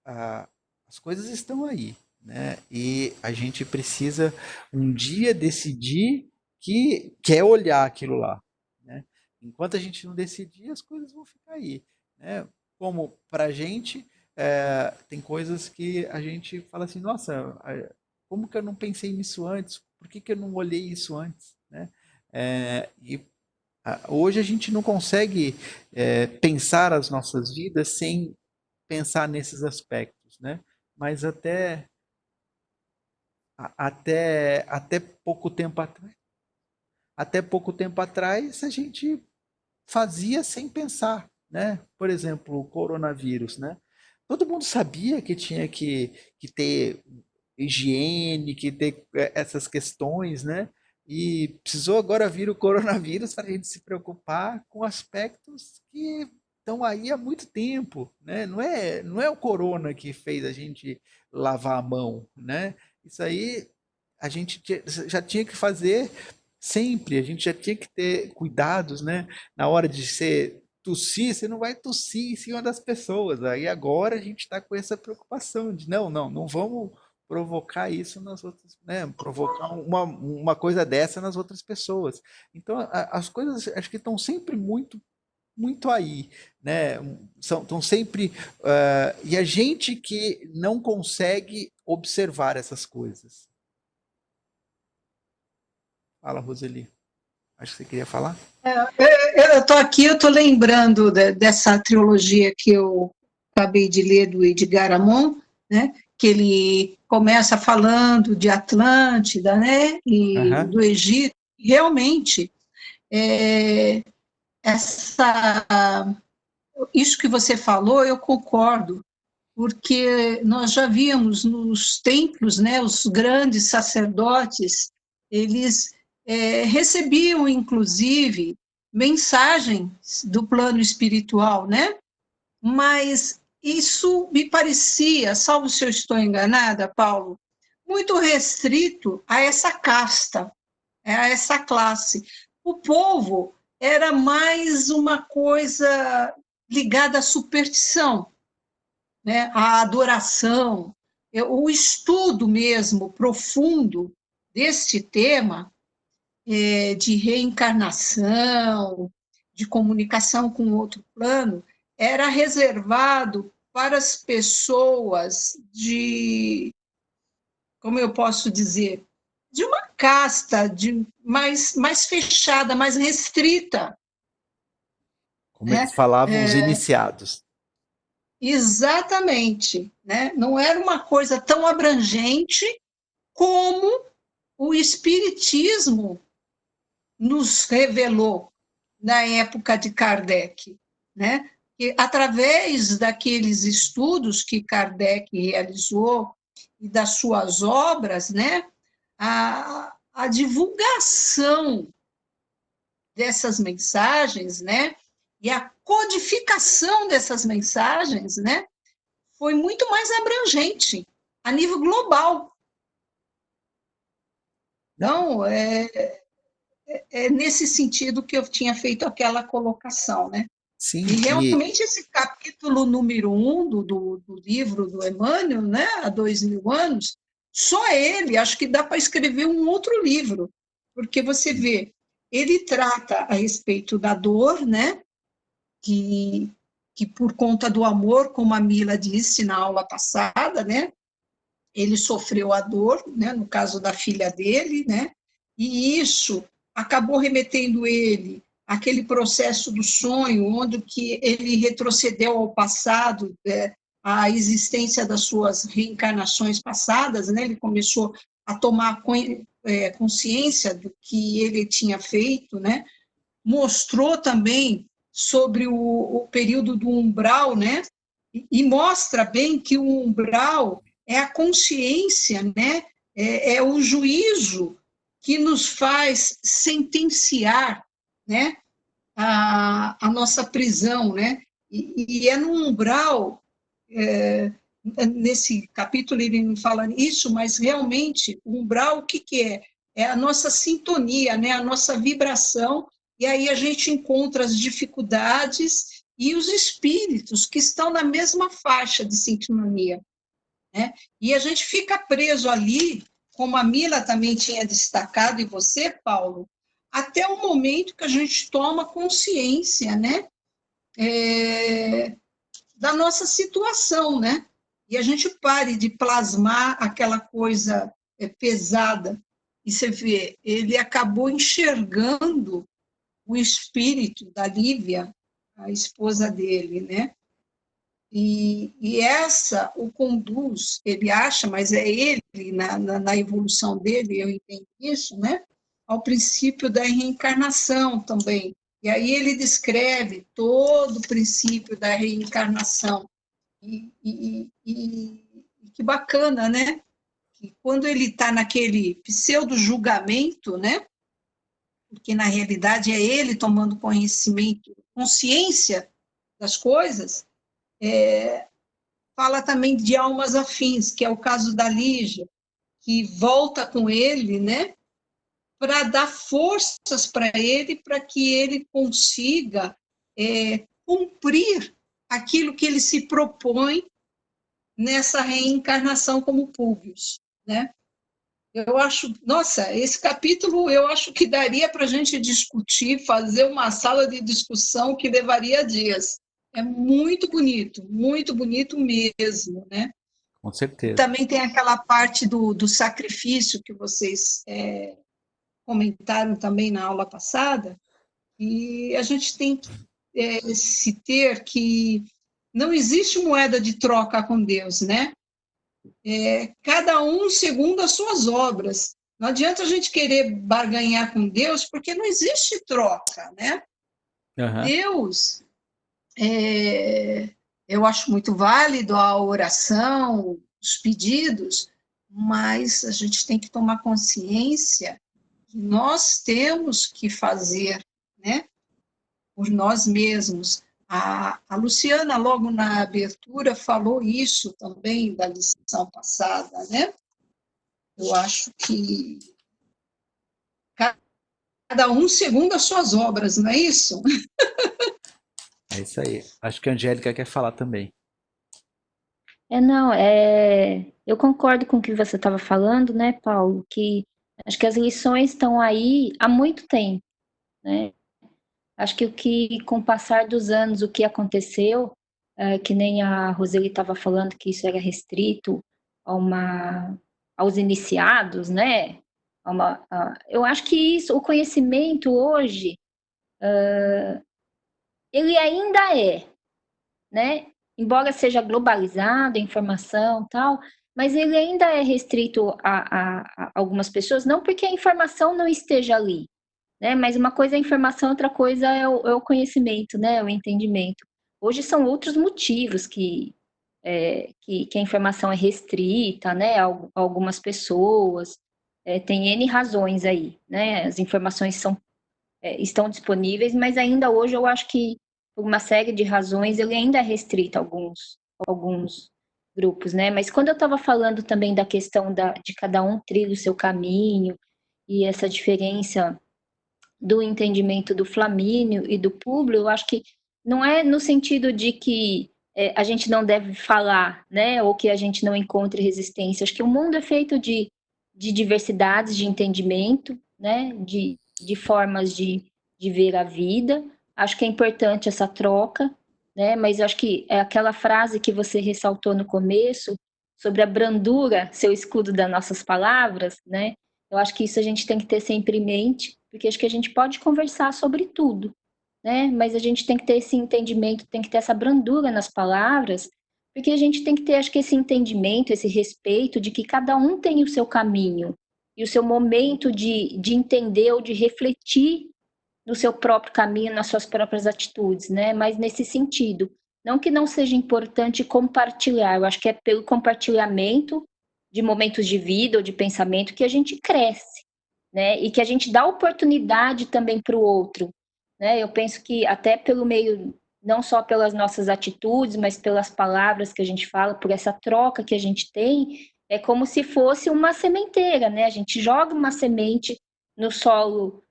as coisas estão aí, né? E a gente precisa um dia decidir que quer olhar aquilo lá, né? Enquanto a gente não decidir, as coisas vão ficar aí, né? Como para a gente, tem coisas que a gente fala assim, nossa, como que eu não pensei nisso antes? Por que eu não olhei isso antes, né? Hoje a gente não consegue pensar as nossas vidas sem pensar nesses aspectos, né? Mas até pouco tempo atrás a gente fazia sem pensar, né? Por exemplo, o coronavírus, né? Todo mundo sabia que tinha que ter higiene, que ter essas questões, né? E precisou agora vir o coronavírus para a gente se preocupar com aspectos que estão aí há muito tempo, né? Não é o corona que fez a gente lavar a mão, né? Isso aí a gente já tinha que fazer sempre, a gente já tinha que ter cuidados, né? Na hora de tossir, você não vai tossir em cima das pessoas. Aí agora a gente está com essa preocupação de não vamos provocar isso nas outras, né? Provocar uma coisa dessa nas outras pessoas. Então as coisas acho que estão sempre muito aí, né? Estão sempre e a gente que não consegue observar essas coisas. Fala, Roseli. Acho que você queria falar?
Eu estou aqui, eu estou lembrando dessa trilogia que eu acabei de ler do Edgar Amon, né? Que ele começa falando de Atlântida, né? E
Aham.
do Egito. Realmente, isso que você falou, eu concordo, porque nós já víamos nos templos, né? Os grandes sacerdotes, eles recebiam, inclusive, mensagens do plano espiritual, né? Mas isso me parecia, salvo se eu estou enganada, Paulo, muito restrito a essa casta, a essa classe. O povo era mais uma coisa ligada à superstição, né? À adoração, o estudo mesmo profundo deste tema de reencarnação, de comunicação com outro plano, era reservado para as pessoas como eu posso dizer, de uma casta mais fechada, mais restrita.
Como
Né?
eles falavam, os iniciados.
Exatamente. Né? Não era uma coisa tão abrangente como o Espiritismo nos revelou na época de Kardec, né? E através daqueles estudos que Kardec realizou e das suas obras, né? A divulgação dessas mensagens, né? E a codificação dessas mensagens, né? Foi muito mais abrangente a nível global. Então, é nesse sentido que eu tinha feito aquela colocação, né?
Sim,
E realmente esse capítulo número 1 do livro do Emmanuel, né, há 2000 anos, só ele, acho que dá para escrever um outro livro, porque você vê, ele trata a respeito da dor, né, que por conta do amor, como a Mila disse na aula passada, né, ele sofreu a dor, né, no caso da filha dele, né, e isso acabou remetendo ele àquele processo do sonho, onde que ele retrocedeu ao passado, à existência das suas reencarnações passadas, né, ele começou a tomar consciência do que ele tinha feito, né, mostrou também sobre o período do umbral, né, e mostra bem que o umbral é a consciência, né? É o juízo que nos faz sentenciar, né, a nossa prisão, né? E é no umbral, nesse capítulo ele não fala isso, mas realmente o umbral o que, que é? É a nossa sintonia, né? A nossa vibração, e aí a gente encontra as dificuldades e os espíritos que estão na mesma faixa de sintonia, né? E a gente fica preso ali, como a Mila também tinha destacado, e você, Paulo, até o momento que a gente toma consciência, né, da nossa situação, né? E a gente pare de plasmar aquela coisa pesada. E você vê, ele acabou enxergando o espírito da Lívia, a esposa dele, né? E essa o conduz, ele acha, mas é ele, na evolução dele, eu entendo isso, né? Ao princípio da reencarnação também. E aí ele descreve todo o princípio da reencarnação. E que bacana, né? Que quando ele está naquele pseudo-julgamento, né? Porque na realidade é ele tomando conhecimento, consciência das coisas, fala também de almas afins, que é o caso da Lígia, que volta com ele, né, para dar forças para ele, para que ele consiga cumprir aquilo que ele se propõe nessa reencarnação como Públio, né? Eu acho, nossa, esse capítulo eu acho que daria para a gente discutir, fazer uma sala de discussão que levaria dias. É muito bonito mesmo, né?
Com certeza.
Também tem aquela parte do sacrifício que vocês comentaram também na aula passada, e a gente tem que se ter que não existe moeda de troca com Deus, né? Cada um segundo as suas obras. Não adianta a gente querer barganhar com Deus, porque não existe troca, né?
Uhum.
Deus, eu acho muito válido a oração, os pedidos, mas a gente tem que tomar consciência que nós temos que fazer, né, por nós mesmos. A Luciana, logo na abertura, falou isso também da lição passada, né? Eu acho que cada um segundo as suas obras, não é isso?
É isso aí. Acho que a Angélica quer falar também.
Eu concordo com o que você estava falando, né, Paulo, que acho que as lições estão aí há muito tempo, né? Acho que com o passar dos anos, o que aconteceu, que nem a Roseli estava falando, que isso era restrito aos iniciados, né? Eu acho que isso, o conhecimento hoje, ele ainda né? Embora seja globalizado, a informação tal, mas ele ainda é restrito a algumas pessoas, não porque a informação não esteja ali, né? Mas uma coisa é a informação, outra coisa é o conhecimento, né? O entendimento. Hoje são outros motivos que a informação é restrita, né? A algumas pessoas, tem N razões aí, né? As informações estão disponíveis, mas ainda hoje eu acho que, por uma série de razões, ele ainda é restrito a alguns grupos, né? Mas quando eu estava falando também da questão de cada um trilha o seu caminho, e essa diferença do entendimento do Flamínio e do Públio, eu acho que não é no sentido de que a gente não deve falar, né? Ou que a gente não encontre resistência. Acho que o mundo é feito de diversidades de entendimento, né? De formas de ver a vida. Acho que é importante essa troca, né? Mas acho que é aquela frase que você ressaltou no começo, sobre a brandura, seu escudo das nossas palavras, né? Eu acho que isso a gente tem que ter sempre em mente, porque acho que a gente pode conversar sobre tudo, né? Mas a gente tem que ter esse entendimento, tem que ter essa brandura nas palavras, porque a gente tem que ter, acho que, esse entendimento, esse respeito de que cada um tem o seu caminho e o seu momento de entender ou de refletir no seu próprio caminho, nas suas próprias atitudes, né? Mas nesse sentido, não que não seja importante compartilhar, eu acho que é pelo compartilhamento de momentos de vida ou de pensamento que a gente cresce, né? E que a gente dá oportunidade também para o outro, né? Eu penso que até pelo meio, não só pelas nossas atitudes, mas pelas palavras que a gente fala, por essa troca que a gente tem, é como se fosse uma sementeira, né? A gente joga uma semente no solo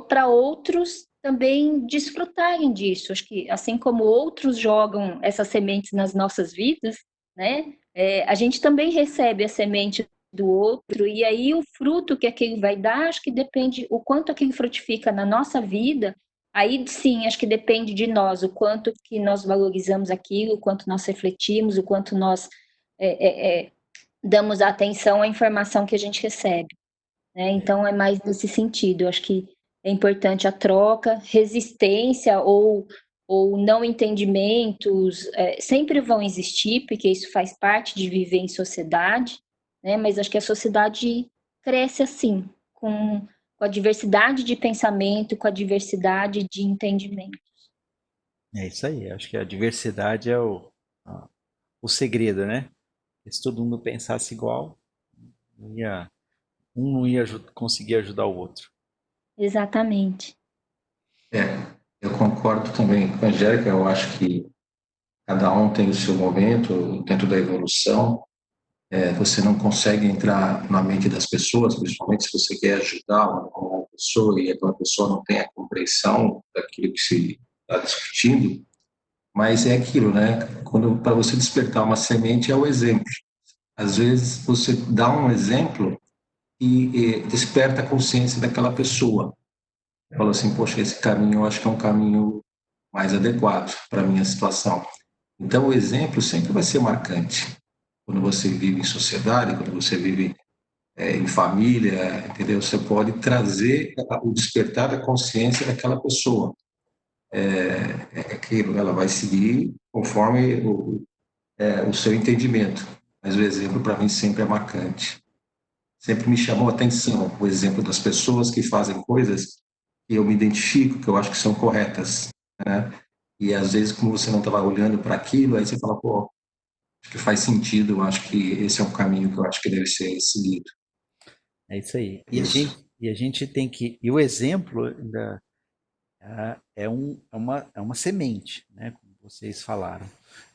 para outros também desfrutarem disso. Acho que assim como outros jogam essas sementes nas nossas vidas, né? A gente também recebe a semente do outro, e aí o fruto que aquele vai dar, acho que depende o quanto aquilo frutifica na nossa vida, aí sim, acho que depende de nós, o quanto que nós valorizamos aquilo, o quanto nós refletimos, o quanto nós damos atenção à informação que a gente recebe, né? Então é mais nesse sentido, eu acho que é importante a troca, resistência ou não entendimentos, sempre vão existir, porque isso faz parte de viver em sociedade, né? Mas acho que a sociedade cresce assim, com a diversidade de pensamento, com a diversidade de entendimento.
É isso aí, acho que a diversidade é o segredo, né? Se todo mundo pensasse igual, um não ia conseguir ajudar o outro.
Exatamente.
Eu concordo também com a Angélica, eu acho que cada um tem o seu momento dentro da evolução. Você não consegue entrar na mente das pessoas, principalmente se você quer ajudar uma pessoa e aquela pessoa não tem a compreensão daquilo que se está discutindo, mas é aquilo, né? Quando para você despertar uma semente é o exemplo. Às vezes você dá um exemplo e desperta a consciência daquela pessoa. Fala assim, poxa, esse caminho eu acho que é um caminho mais adequado para a minha situação. Então, o exemplo sempre vai ser marcante. Quando você vive em sociedade, quando você vive em família, entendeu? Você pode trazer o despertar da consciência daquela pessoa. Aquilo, ela vai seguir conforme o seu entendimento. Mas o exemplo, para mim, sempre é marcante. Sempre me chamou a atenção o exemplo das pessoas que fazem coisas que eu me identifico, que eu acho que são corretas, né? E às vezes, como você não estava olhando para aquilo, aí você fala, pô, acho que faz sentido, eu acho que esse é um caminho que eu acho que deve ser seguido.
É isso aí.
Isso.
E a gente tem que. E o exemplo é uma semente, né? Como vocês falaram.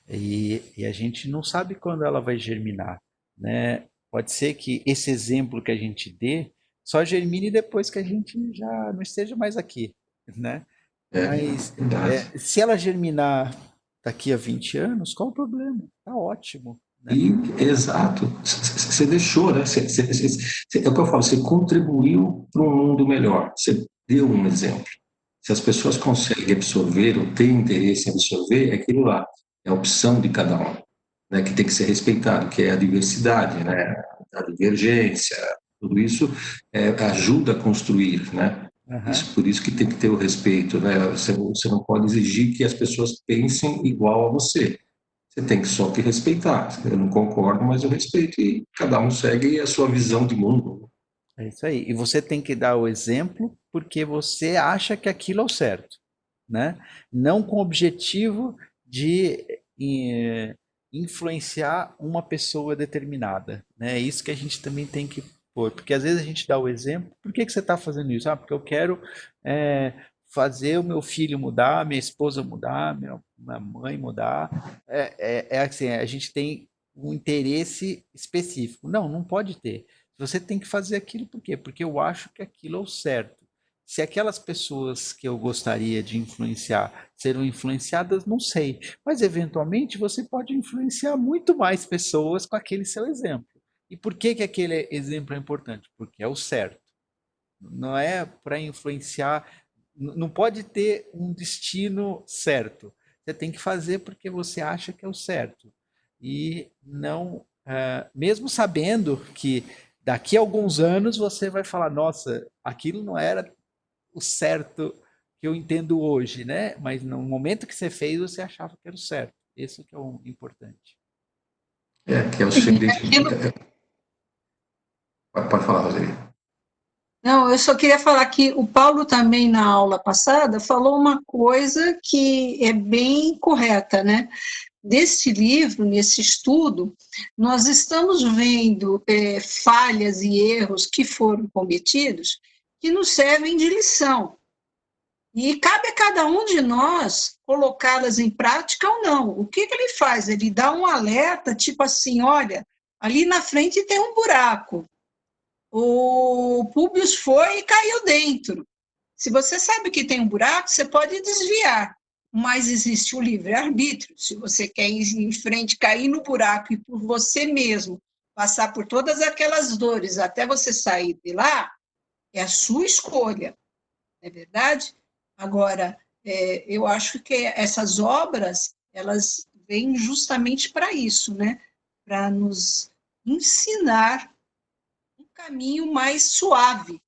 E a gente não sabe quando ela vai germinar, né? Pode ser que esse exemplo que a gente dê só germine depois que a gente já não esteja mais aqui, né? Mas
Verdade.
se ela germinar daqui a 20 anos, qual o problema? Tá ótimo, né?
E, exato, você deixou, né? É o que eu falo, você contribuiu para um mundo melhor, você deu um exemplo. Se as pessoas conseguem absorver ou têm interesse em absorver, é aquilo lá, é a opção de cada um, né? Que tem que ser respeitado, que é a diversidade, né? A divergência, tudo isso ajuda a construir, né?
Aham.
Isso, por isso que tem que ter o respeito, né? Você não pode exigir que as pessoas pensem igual a você. Você tem que só que respeitar. Eu não concordo, mas eu respeito. E cada um segue a sua visão de mundo.
É isso aí. E você tem que dar o exemplo porque você acha que aquilo é o certo, né? Não com o objetivo de influenciar uma pessoa determinada, né? É isso que a gente também tem que pôr, porque às vezes a gente dá o exemplo. Por que que você está fazendo isso? Ah, porque eu quero é, fazer o meu filho mudar, minha esposa mudar, minha mãe mudar. É assim, a gente tem um interesse específico. Não, não pode ter. Você tem que fazer aquilo por quê? Porque eu acho que aquilo é o certo. Se aquelas pessoas que eu gostaria de influenciar serão influenciadas, não sei. Mas eventualmente você pode influenciar muito mais pessoas com aquele seu exemplo. E por que que aquele exemplo é importante? Porque é o certo. Não é para influenciar, não pode ter um destino certo. Você tem que fazer porque você acha que é o certo. E não, mesmo sabendo que daqui a alguns anos você vai falar, nossa, aquilo não era o certo que eu entendo hoje, né? Mas no momento que você fez, você achava que era o certo. Esse que é o importante.
Que é o seu
Aquilo,
identificação. Pode falar, Roseli.
não, eu só queria falar que o Paulo também, na aula passada, falou uma coisa que é bem correta, né? desse livro, nesse estudo, nós estamos vendo falhas e erros que foram cometidos que nos servem de lição. E cabe a cada um de nós colocá-las em prática ou não. O que ele faz? Ele dá um alerta, tipo assim, olha, ali na frente tem um buraco. O Públio foi e caiu dentro. Se você sabe que tem um buraco, você pode desviar, mas existe o livre-arbítrio. Se você quer ir em frente, cair no buraco e por você mesmo passar por todas aquelas dores até você sair de lá, é a sua escolha, não é verdade? Agora, eu acho que essas obras, elas vêm justamente para isso, né? Para nos ensinar um caminho mais suave,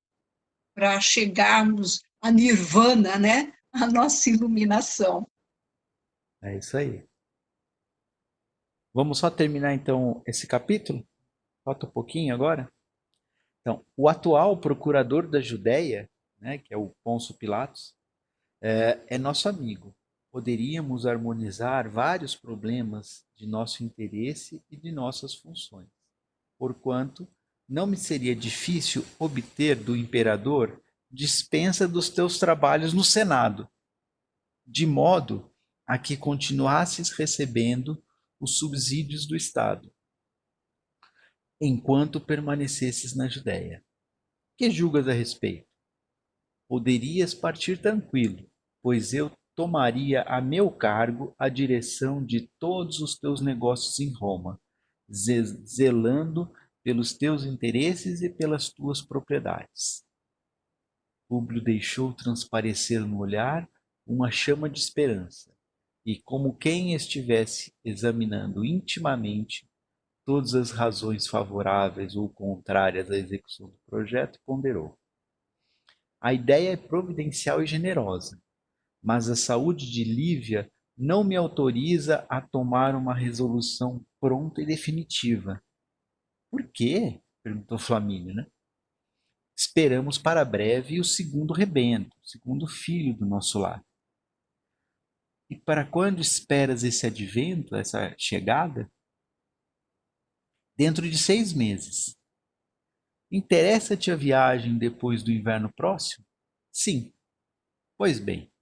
para chegarmos a nirvana, né? A nossa iluminação.
É isso aí. Vamos só terminar então esse capítulo? Falta um pouquinho agora. Então, o atual procurador da Judéia, né, que é o Pôncio Pilatos, é nosso amigo. Poderíamos harmonizar vários problemas de nosso interesse e de nossas funções, porquanto não me seria difícil obter do imperador dispensa dos teus trabalhos no Senado, de modo a que continuasses recebendo os subsídios do Estado, enquanto permanecesses na Judéia. Que julgas a respeito? Poderias partir tranquilo, pois eu tomaria a meu cargo a direção de todos os teus negócios em Roma, zelando pelos teus interesses e pelas tuas propriedades. Públio deixou transparecer no olhar uma chama de esperança, e como quem estivesse examinando intimamente todas as razões favoráveis ou contrárias à execução do projeto, ponderou: a ideia é providencial e generosa, mas a saúde de Lívia não me autoriza a tomar uma resolução pronta e definitiva. Por quê? Perguntou Flamínio, né? Esperamos para breve o segundo rebento, o segundo filho do nosso lar. E para quando esperas esse advento, essa chegada? Dentro de 6 meses. Interessa-te a viagem depois do inverno próximo? Sim. Pois bem,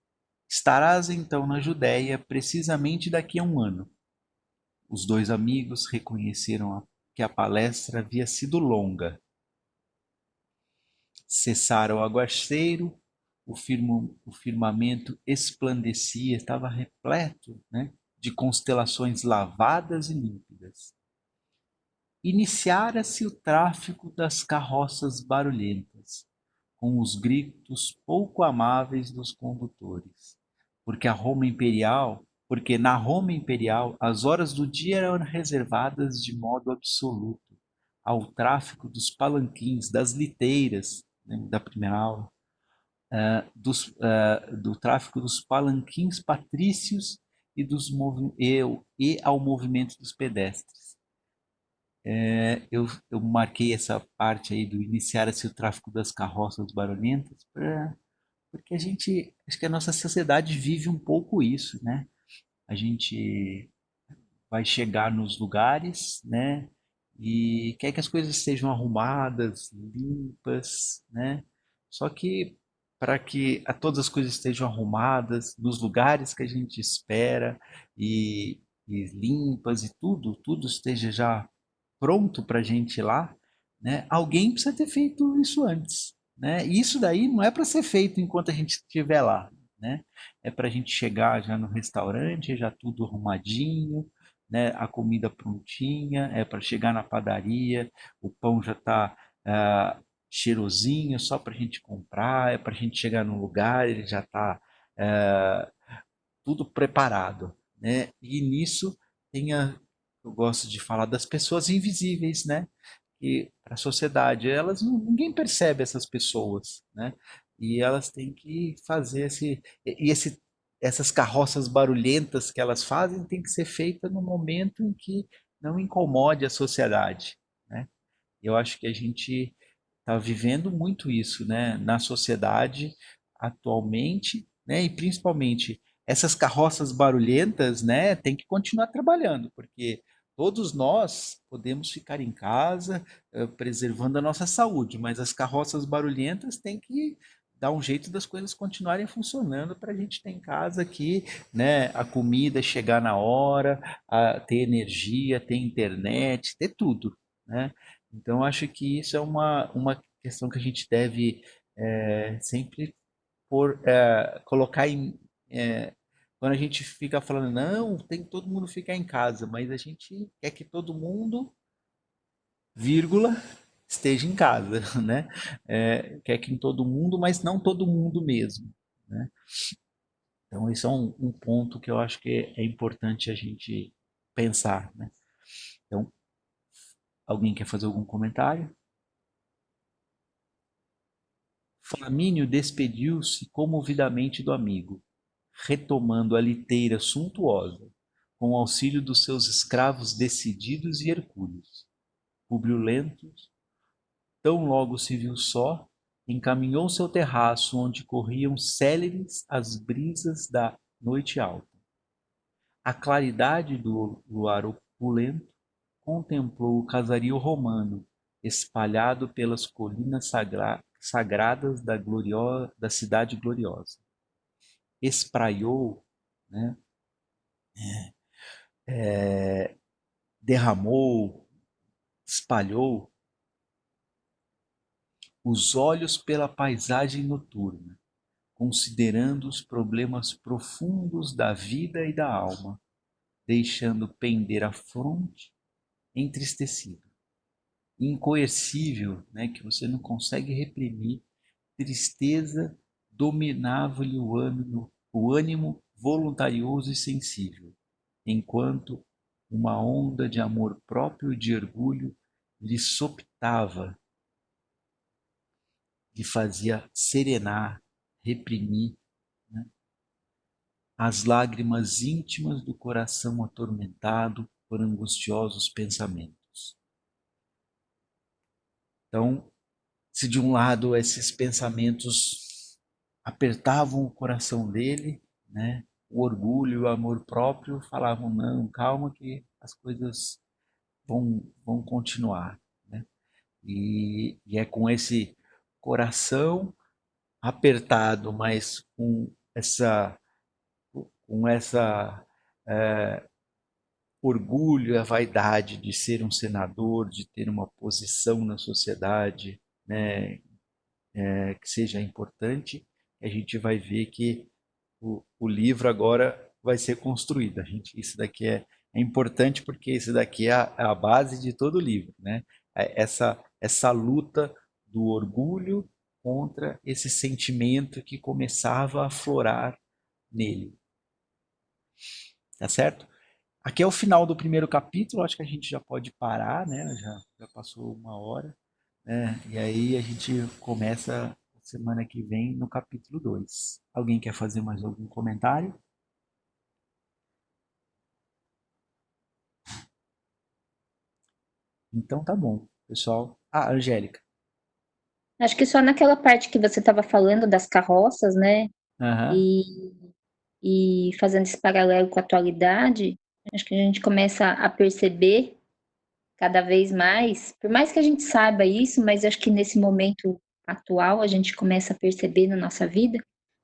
estarás então na Judéia precisamente daqui a 1 ano. Os 2 amigos reconheceram que a palestra havia sido longa. Cessara o aguaceiro, o firmamento esplandecia, estava repleto, né, de constelações lavadas e límpidas. Iniciara-se o tráfico das carroças barulhentas, com os gritos pouco amáveis dos condutores, porque na Roma imperial as horas do dia eram reservadas de modo absoluto ao tráfico dos palanquins, das liteiras, né, da primeira aula, do tráfico dos palanquins patrícios e ao movimento dos pedestres. Eu marquei essa parte aí do iniciar-se o tráfico das carroças barulhentas porque acho que a nossa sociedade vive um pouco isso, né? A gente vai chegar nos lugares, né? E quer que as coisas estejam arrumadas, limpas, né? Só que para que todas as coisas estejam arrumadas nos lugares que a gente espera e limpas e tudo esteja já pronto para a gente ir lá, né? Alguém precisa ter feito isso antes, né? E isso daí não é para ser feito enquanto a gente estiver lá, né? É para a gente chegar já no restaurante, já tudo arrumadinho, né? A comida prontinha, é para chegar na padaria, o pão já está cheirosinho, só para a gente comprar, é para a gente chegar no lugar, ele já está tudo preparado, né? E nisso eu gosto de falar das pessoas invisíveis, né? E para a sociedade, ninguém percebe essas pessoas, né? E elas têm que fazer essas carroças barulhentas que elas fazem tem que ser feita no momento em que não incomode a sociedade, né? Eu acho que a gente está vivendo muito isso, né? Na sociedade atualmente, né? E principalmente essas carroças barulhentas, né, tem que continuar trabalhando, porque todos nós podemos ficar em casa, preservando a nossa saúde, mas as carroças barulhentas têm que dar um jeito das coisas continuarem funcionando para a gente ter em casa aqui, né, a comida chegar na hora, ter energia, ter internet, ter tudo, né? Então, acho que isso é uma questão que a gente deve sempre colocar quando a gente fica falando, não, tem que todo mundo ficar em casa, mas a gente quer que todo mundo, vírgula, esteja em casa, né? Quer que todo mundo, mas não todo mundo mesmo, né? Então, esse é um ponto que eu acho que é importante a gente pensar, né? Então, alguém quer fazer algum comentário? Flamínio despediu-se comovidamente do amigo, retomando a liteira suntuosa, com o auxílio dos seus escravos decididos e hercúleos. Públio Lento, tão logo se viu só, encaminhou-se ao terraço onde corriam céleres as brisas da noite alta. À claridade do luar opulento, contemplou o casario romano, espalhado pelas colinas sagradas da cidade gloriosa. Espraiou, né, derramou, espalhou os olhos pela paisagem noturna, considerando os problemas profundos da vida e da alma, deixando pender a fronte entristecido, incoercível, né, que você não consegue reprimir, tristeza dominava-lhe o ânimo voluntarioso e sensível, enquanto uma onda de amor próprio e de orgulho lhe sopitava, lhe fazia serenar, reprimir, né, as lágrimas íntimas do coração atormentado por angustiosos pensamentos. Então, se de um lado esses pensamentos apertavam o coração dele, né, o orgulho e o amor próprio falavam, não, calma que as coisas vão continuar, né? E é com esse coração apertado, mas com essa orgulho e a vaidade de ser um senador, de ter uma posição na sociedade, né, que seja importante, a gente vai ver que o livro agora vai ser construído. Isso daqui é importante porque isso daqui é a base de todo o livro, né? Essa luta do orgulho contra esse sentimento que começava a aflorar nele, tá certo? Aqui é o final do primeiro capítulo, acho que a gente já pode parar, né? Já passou 1 hora, né? E aí a gente começa semana que vem no capítulo 2. Alguém quer fazer mais algum comentário? Então tá bom, pessoal. Ah, Angélica.
Acho que só naquela parte que você estava falando das carroças, né?
Aham.
E, e fazendo esse paralelo com a atualidade, acho que a gente começa a perceber cada vez mais, por mais que a gente saiba isso, mas acho que nesse momento atual a gente começa a perceber na nossa vida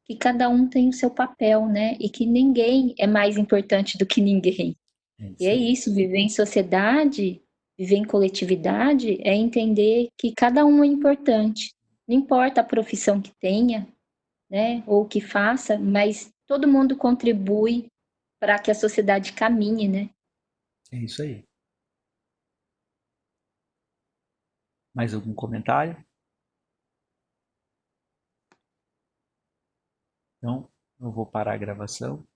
que cada um tem o seu papel, né? E que ninguém é mais importante do que ninguém.
É
E
isso
é
aí.
isso, viver em sociedade, viver em coletividade, é entender que cada um é importante. Não importa a profissão que tenha, né, ou que faça, mas todo mundo contribui para que a sociedade caminhe, né?
É isso aí. Mais algum comentário? Então, eu vou parar a gravação.